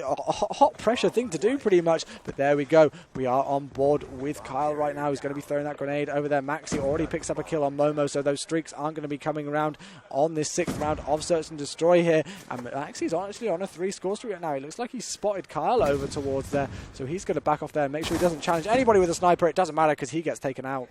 hot pressure thing to do pretty much. But there we go, we are on board with Kyle right now. He's going to be throwing that grenade over there. Maxi already picks up a kill on Momo, so those streaks aren't going to be coming around on this 6th round of search and destroy here. And Maxi's actually on a 3 score streak right now. It looks like he's spotted Kyle over towards there, so he's going to back off there and make sure he doesn't challenge anybody with a sniper. It doesn't matter because he gets taken out.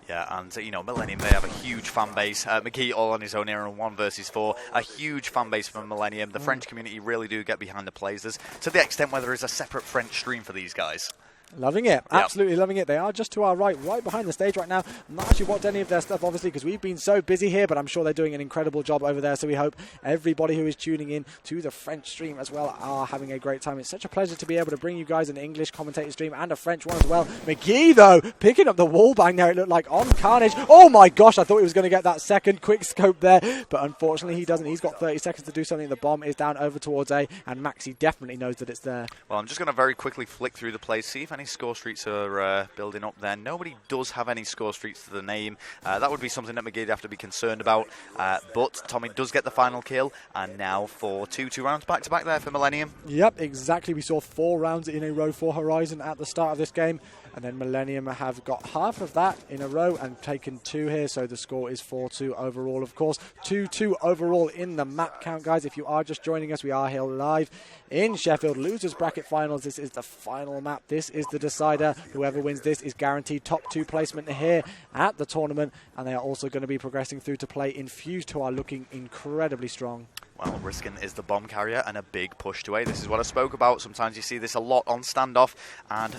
Yeah, and Millenium, they have a huge fan base. McGee all on his own here on 1 versus 4. A huge fan base from Millenium. The French community really do get behind the players, to the extent where there is a separate French stream for these guys. Loving it, absolutely loving it. They are just to our right behind the stage right now. I'm not actually watched any of their stuff, obviously, because we've been so busy here, but I'm sure they're doing an incredible job over there. So we hope everybody who is tuning in to the French stream as well are having a great time. It's such a pleasure to be able to bring you guys an English commentator stream and a French one as well. McGee, though, picking up the wall bang there, it looked like on Carnage. Oh my gosh, I thought he was going to get that second quick scope there, but unfortunately he doesn't. He's got 30 seconds to do something. The bomb is down over towards A, and Maxi definitely knows that it's there. Well, I'm just going to very quickly flick through the plays, see if many score streaks are building up there. Nobody does have any score streaks to the name. That would be something that McGee would have to be concerned about. But Tommy does get the final kill, and now for 2 rounds back-to-back there for Millenium. Yep, exactly. We saw 4 rounds in a row for Horizon at the start of this game, and then Millenium have got half of that in a row and taken 2 here, so the score is 4-2 overall, of course. 2-2 overall in the map count, guys. If you are just joining us, we are here live in Sheffield. Losers Bracket Finals. This is the final map. This is the decider. Whoever wins this is guaranteed top 2 placement here at the tournament, and they are also going to be progressing through to play Infused, who are looking incredibly strong. Well, Riskin is the bomb carrier and a big push to A. This is what I spoke about. Sometimes you see this a lot on standoff, and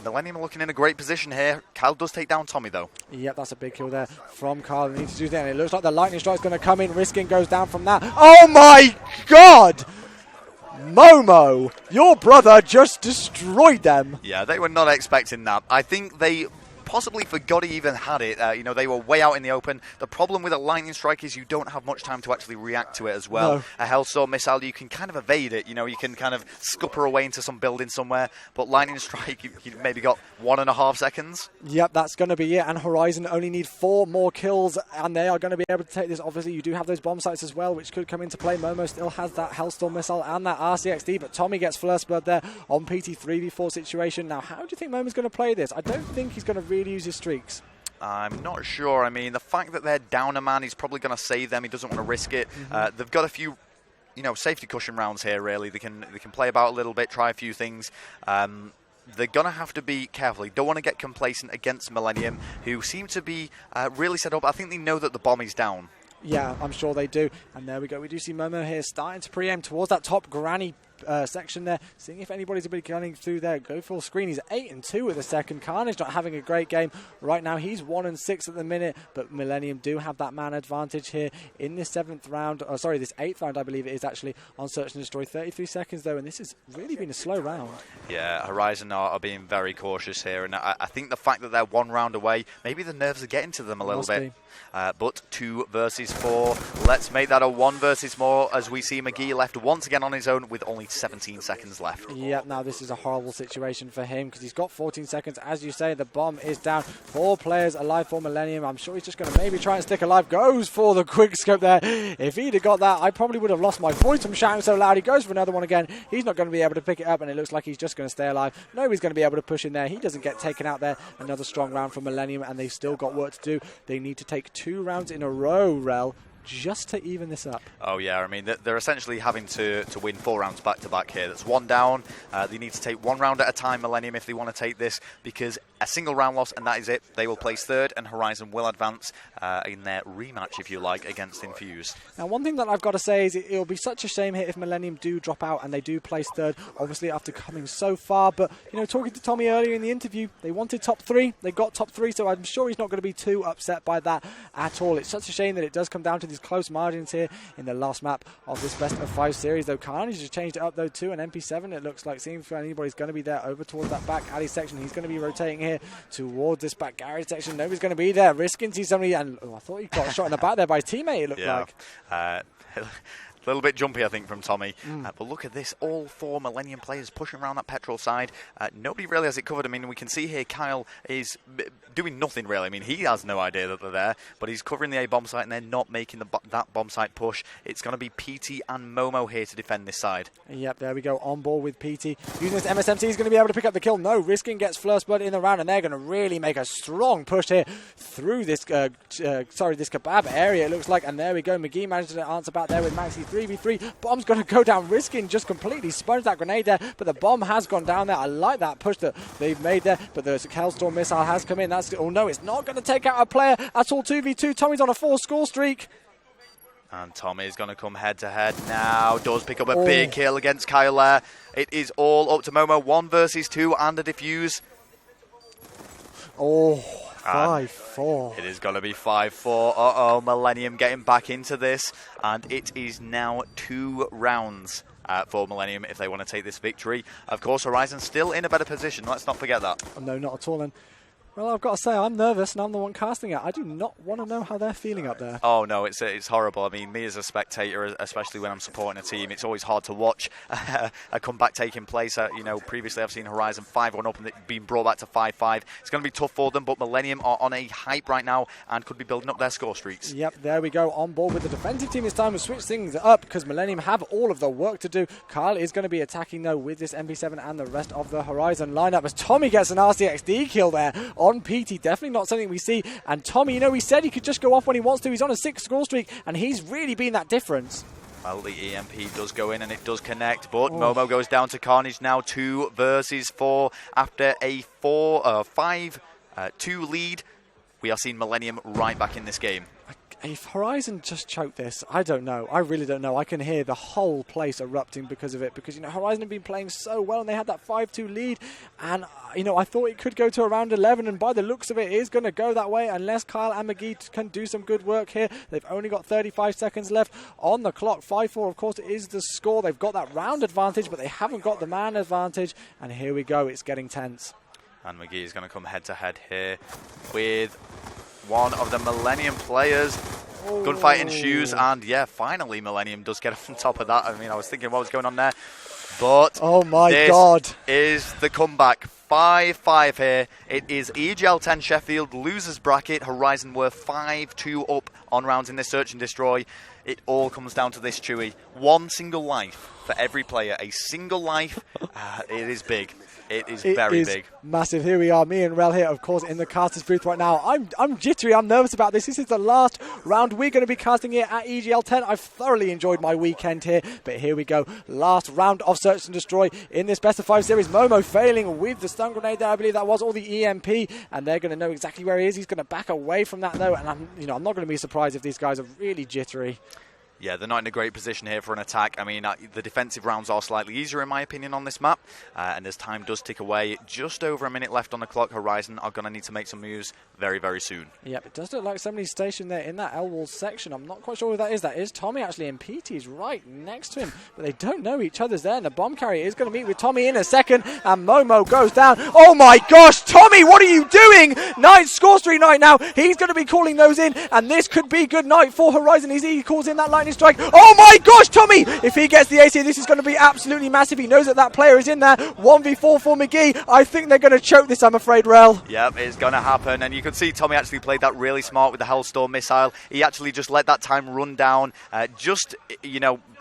Millenium are looking in a great position here. Kyle does take down Tommy, though. Yep, that's a big kill there from Kyle. They need to do that, and it looks like the lightning strike's going to come in. Riskin goes down from that. Oh my God! Momo, your brother just destroyed them. Yeah, they were not expecting that. I think they possibly forgot he even had it. They were way out in the open. The problem with a lightning strike is you don't have much time to actually react to it as well. No. A Hellstorm missile, you can kind of evade it. You can kind of scupper away into some building somewhere. But lightning strike, you've maybe got 1.5 seconds. Yep, that's going to be it. And Horizon only need 4 more kills, and they are going to be able to take this. Obviously, you do have those bomb sites as well, which could come into play. Momo still has that Hellstorm missile and that RCXD, but Tommy gets first blood there on PT 3v4 situation. Now, how do you think Momo's going to play this? I don't think he's going to really use his streaks. I'm not sure. I mean, the fact that they're down a man, he's probably going to save them. He doesn't want to risk it. They've got a few, safety cushion rounds here. Really, they can play about a little bit, try a few things. They're going to have to be careful. They don't want to get complacent against Millenium, who seem to be really set up. I think they know that the bomb is down. Yeah, I'm sure they do. And there we go. We do see Momo here starting to preempt towards that top granny section there, seeing if anybody's going to be gunning through there. Go full screen. He's 8-2 with the second. Carnage not having a great game right now. He's 1-6 at the minute, but Millenium do have that man advantage here in this 7th round. This 8th round, I believe it is actually, on Search and Destroy. 33 seconds though, and this has really been a slow round. Yeah, Horizon are being very cautious here, and I think the fact that they're 1 round away, maybe the nerves are getting to them a little bit. But 2 versus 4. Let's make that a 1 versus 4 as we see McGee left once again on his own with only 17 seconds left. Yeah, now this is a horrible situation for him because he's got 14 seconds. As you say, the bomb is down. 4 players alive for Millenium. I'm sure he's just going to maybe try and stick alive. Goes for the quick scope there. If he'd have got that, I probably would have lost my voice from shouting so loud. He goes for another one again. He's not going to be able to pick it up, and it looks like he's just going to stay alive. Nobody's going to be able to push in there. He doesn't get taken out there. Another strong round for Millenium, and they've still got work to do. They need to take 2 rounds in a row, Rel, just to even this up. Oh yeah, I mean they're essentially having to win 4 rounds back to back here. That's 1 down. They need to take 1 round at a time, Millenium, if they want to take this, because a single round loss and that is it. They will place 3rd, and Horizon will advance in their rematch, if you like, against Infuse. Now, one thing that I've got to say is it'll be such a shame here if Millenium do drop out and they do place 3rd, obviously after coming so far. But talking to Tommy earlier in the interview, they wanted top 3. They got top 3, so I'm sure he's not going to be too upset by that at all. It's such a shame that it does come down to these close margins here in the last map of this best of 5 series, though. Carnage has changed it up though too, and MP7, it looks like, seeing if anybody's going to be there over towards that back alley section. He's going to be rotating here towards this back garage section. Nobody's going to be there. Riskin sees somebody, and I thought he got shot in the back there by his teammate, it looked like. A little bit jumpy, I think, from Tommy. But look at this. All 4 Millenium players pushing around that petrol side. Nobody really has it covered. I mean, we can see here Kyle is doing nothing, really. I mean, he has no idea that they're there, but he's covering the A bomb site, and they're not making that bomb site push. It's going to be PT and Momo here to defend this side. Yep, there we go. On board with PT. Using this MSMC, he's going to be able to pick up the kill. No, Riskin gets first blood in the round, and they're going to really make a strong push here through this this kebab area, it looks like. And there we go. McGee managed to answer back there with Maxi 3v3. Bomb's going to go down. Riskin just completely sponged that grenade there, but the bomb has gone down there. I like that push that they've made there, but the Hellstorm missile has come in. Oh no, it's not going to take out a player at all. 2v2. Tommy's on a 4 score streak. And Tommy is going to come head to head now. Does pick up a big kill against Kyle there. It is all up to Momo. 1 versus 2 and a defuse. 5-4. It is going to be 5-4. Uh-oh, Millenium getting back into this. And it is now 2 rounds for Millenium if they want to take this victory. Of course, Horizon still in a better position. Let's not forget that. No, not at all. And Well, I've got to say, I'm nervous and I'm the one casting it. I do not want to know how they're feeling up there. Oh, no, it's horrible. I mean, me as a spectator, especially when I'm supporting a team, it's always hard to watch a comeback taking place. Previously I've seen Horizon 5-1 up and being brought back to 5-5. It's going to be tough for them, but Millenium are on a hype right now and could be building up their score streaks. Yep, there we go. On board with the defensive team this time. We'll switch things up because Millenium have all of the work to do. Kyle is going to be attacking, though, with this MP7 and the rest of the Horizon lineup as Tommy gets an RCXD kill there on PT. Definitely not something we see. And Tommy, he said he could just go off when he wants to. He's on a 6 score streak, and he's really been that difference. Well, the EMP does go in and it does connect, but Momo goes down to Carnage now, 2 versus 4 after a 5-2 lead. We are seeing Millenium right back in this game. If Horizon just choked this, I don't know. I really don't know. I can hear the whole place erupting because of it. Because, Horizon have been playing so well and they had that 5-2 lead. And, I thought it could go to around 11. And by the looks of it, it is going to go that way unless Kyle and McGee can do some good work here. They've only got 35 seconds left on the clock. 5-4, of course, is the score. They've got that round advantage, but they haven't got the man advantage. And here we go. It's getting tense. And McGee is going to come head-to-head here with one of the Millenium players. Gunfight ensues, and finally Millenium does get on top of that. I mean, I was thinking what was going on there, but oh my God, is the comeback. 5-5 here. It is EGL 10 Sheffield losers bracket. Horizon were 5-2 up on rounds in this search and destroy. It all comes down to this, Chewy. One single life for every player. A single life. It is big. It is very big. Massive. Here we are, me and Rel here, of course, in the caster's booth right now. I'm jittery, I'm nervous about this. This is the last round we're going to be casting here at EGL 10. I've thoroughly enjoyed my weekend here, but here we go. Last round of Search and Destroy in this best of 5 series. Momo failing with the stun grenade there, I believe that was, all the EMP, and they're going to know exactly where he is. He's going to back away from that though, and I'm not going to be surprised if these guys are really jittery. Yeah, they're not in a great position here for an attack. I mean, the defensive rounds are slightly easier, in my opinion, on this map. And as time does tick away, just over a minute left on the clock, Horizon are going to need to make some moves very, very soon. Yep, it does look like somebody's stationed there in that L-wall section. I'm not quite sure who that is. That is Tommy, actually, and PT's right next to him. But they don't know each other's there, and the bomb carrier is going to meet with Tommy in a second. And Momo goes down. Oh, my gosh, Tommy, what are you doing? 9 score streak night now. He's going to be calling those in, and this could be good night for Horizon. He calls in that lightning strike. Oh, my gosh, Tommy! If he gets the ace here, this is going to be absolutely massive. He knows that player is in there. 1v4 for McGee. I think they're going to choke this, I'm afraid, Rel. Yep, it's going to happen. And you can see Tommy actually played that really smart with the Hellstorm missile. He actually just let that time run down.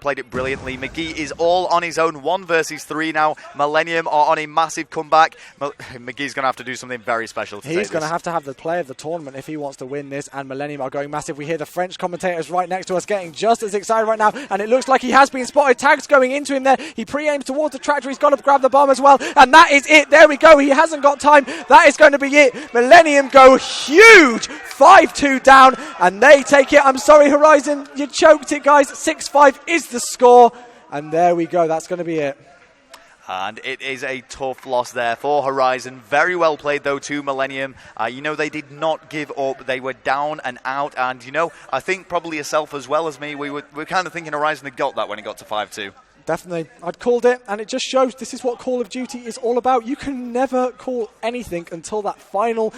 Played it brilliantly. McGee is all on his own. 1 versus 3 now. Millenium are on a massive comeback. McGee's going to have to do something very special to He's going to have the play of the tournament if he wants to win this, and Millenium are going massive. We hear the French commentators right next to us getting just as excited right now, and it looks like he has been spotted. Tags going into him there. He pre-aims towards the tractor. He's got to grab the bomb as well, and that is it. There we go. He hasn't got time. That is going to be it. Millenium go huge. 5-2 down, and they take it. I'm sorry, Horizon. You choked it, guys. 6-5 is the score, and there we go. That's going to be it. And it is a tough loss there for Horizon. Very well played, though, to Millenium. They did not give up. They were down and out. And, I think probably yourself as well as me, we were kind of thinking Horizon had got that when it got to 5-2. Definitely. I'd called it, and it just shows this is what Call of Duty is all about. You can never call anything until that final,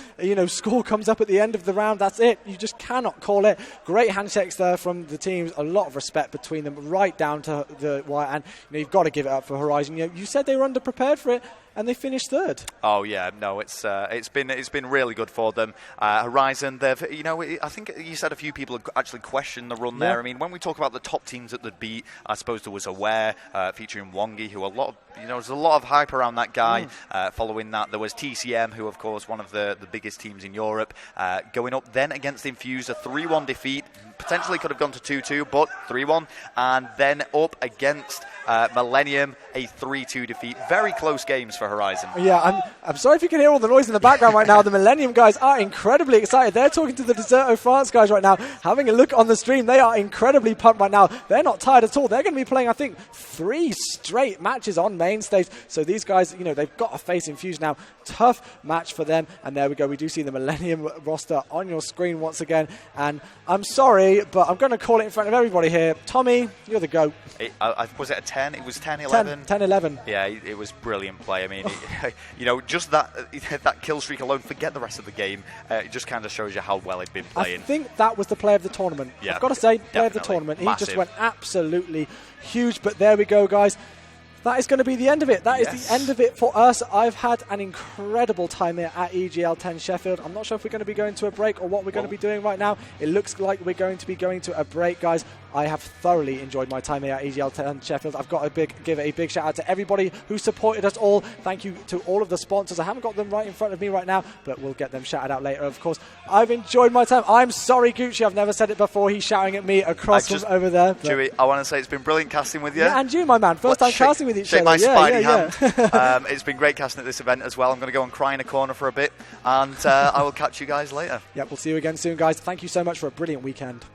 score comes up at the end of the round. That's it. You just cannot call it. Great handshakes there from the teams. A lot of respect between them, right down to the wire. And you've got to give it up for Horizon. You said they were underprepared for it, and they finished 3rd. Oh yeah, no, it's been really good for them. Horizon, they've I think you said a few people have actually questioned the run there. I mean, when we talk about the top teams that they'd beat, I suppose there was Aware featuring Wongi, who there's a lot of hype around that guy. Following that, there was TCM, who of course one of the biggest teams in Europe, going up then against Infuse, a 3-1 defeat. Potentially could have gone to 2-2, but 3-1, and then up against Millenium, a 3-2 defeat. Very close games for Horizon. Yeah, I'm sorry if you can hear all the noise in the background right now. The Millenium guys are incredibly excited. They're talking to the Deserto France guys right now, having a look on the stream. They are incredibly pumped right now. They're not tired at all. They're going to be playing, I think, 3 straight matches on main stage. So these guys, they've got to face Infuse now. Tough match for them. And there we go. We do see the Millenium roster on your screen once again. And I'm sorry, sorry, but I'm going to call it in front of everybody here. Tommy, you're the GOAT. Was it a 10? It was 10-11. 10-11. Yeah, it was brilliant play. I mean, just that kill streak alone, forget the rest of the game. It just kind of shows you how well he'd been playing. I think that was the play of the tournament. Yeah, I've got to say, play definitely. of the tournament. Massive. He just went absolutely huge. But there we go, guys. That is going to be the end of it. That is the end of it for us. I've had an incredible time here at EGL 10 Sheffield. I'm not sure if we're going to be going to a break or what we're going to be doing right now. It looks like we're going to be going to a break, guys. I have thoroughly enjoyed my time here at EGL 10 Sheffield. I've got to give a big shout out to everybody who supported us all. Thank you to all of the sponsors. I haven't got them right in front of me right now, but we'll get them shouted out later, of course. I've enjoyed my time. I'm sorry, Gucci. I've never said it before. He's shouting at me across from over there. Dewey, I want to say it's been brilliant casting with you. Yeah, and you, my man. First time casting with each other. Shake my spidey hand. It's been great casting at this event as well. I'm going to go and cry in a corner for a bit, and I will catch you guys later. Yep, we'll see you again soon, guys. Thank you so much for a brilliant weekend.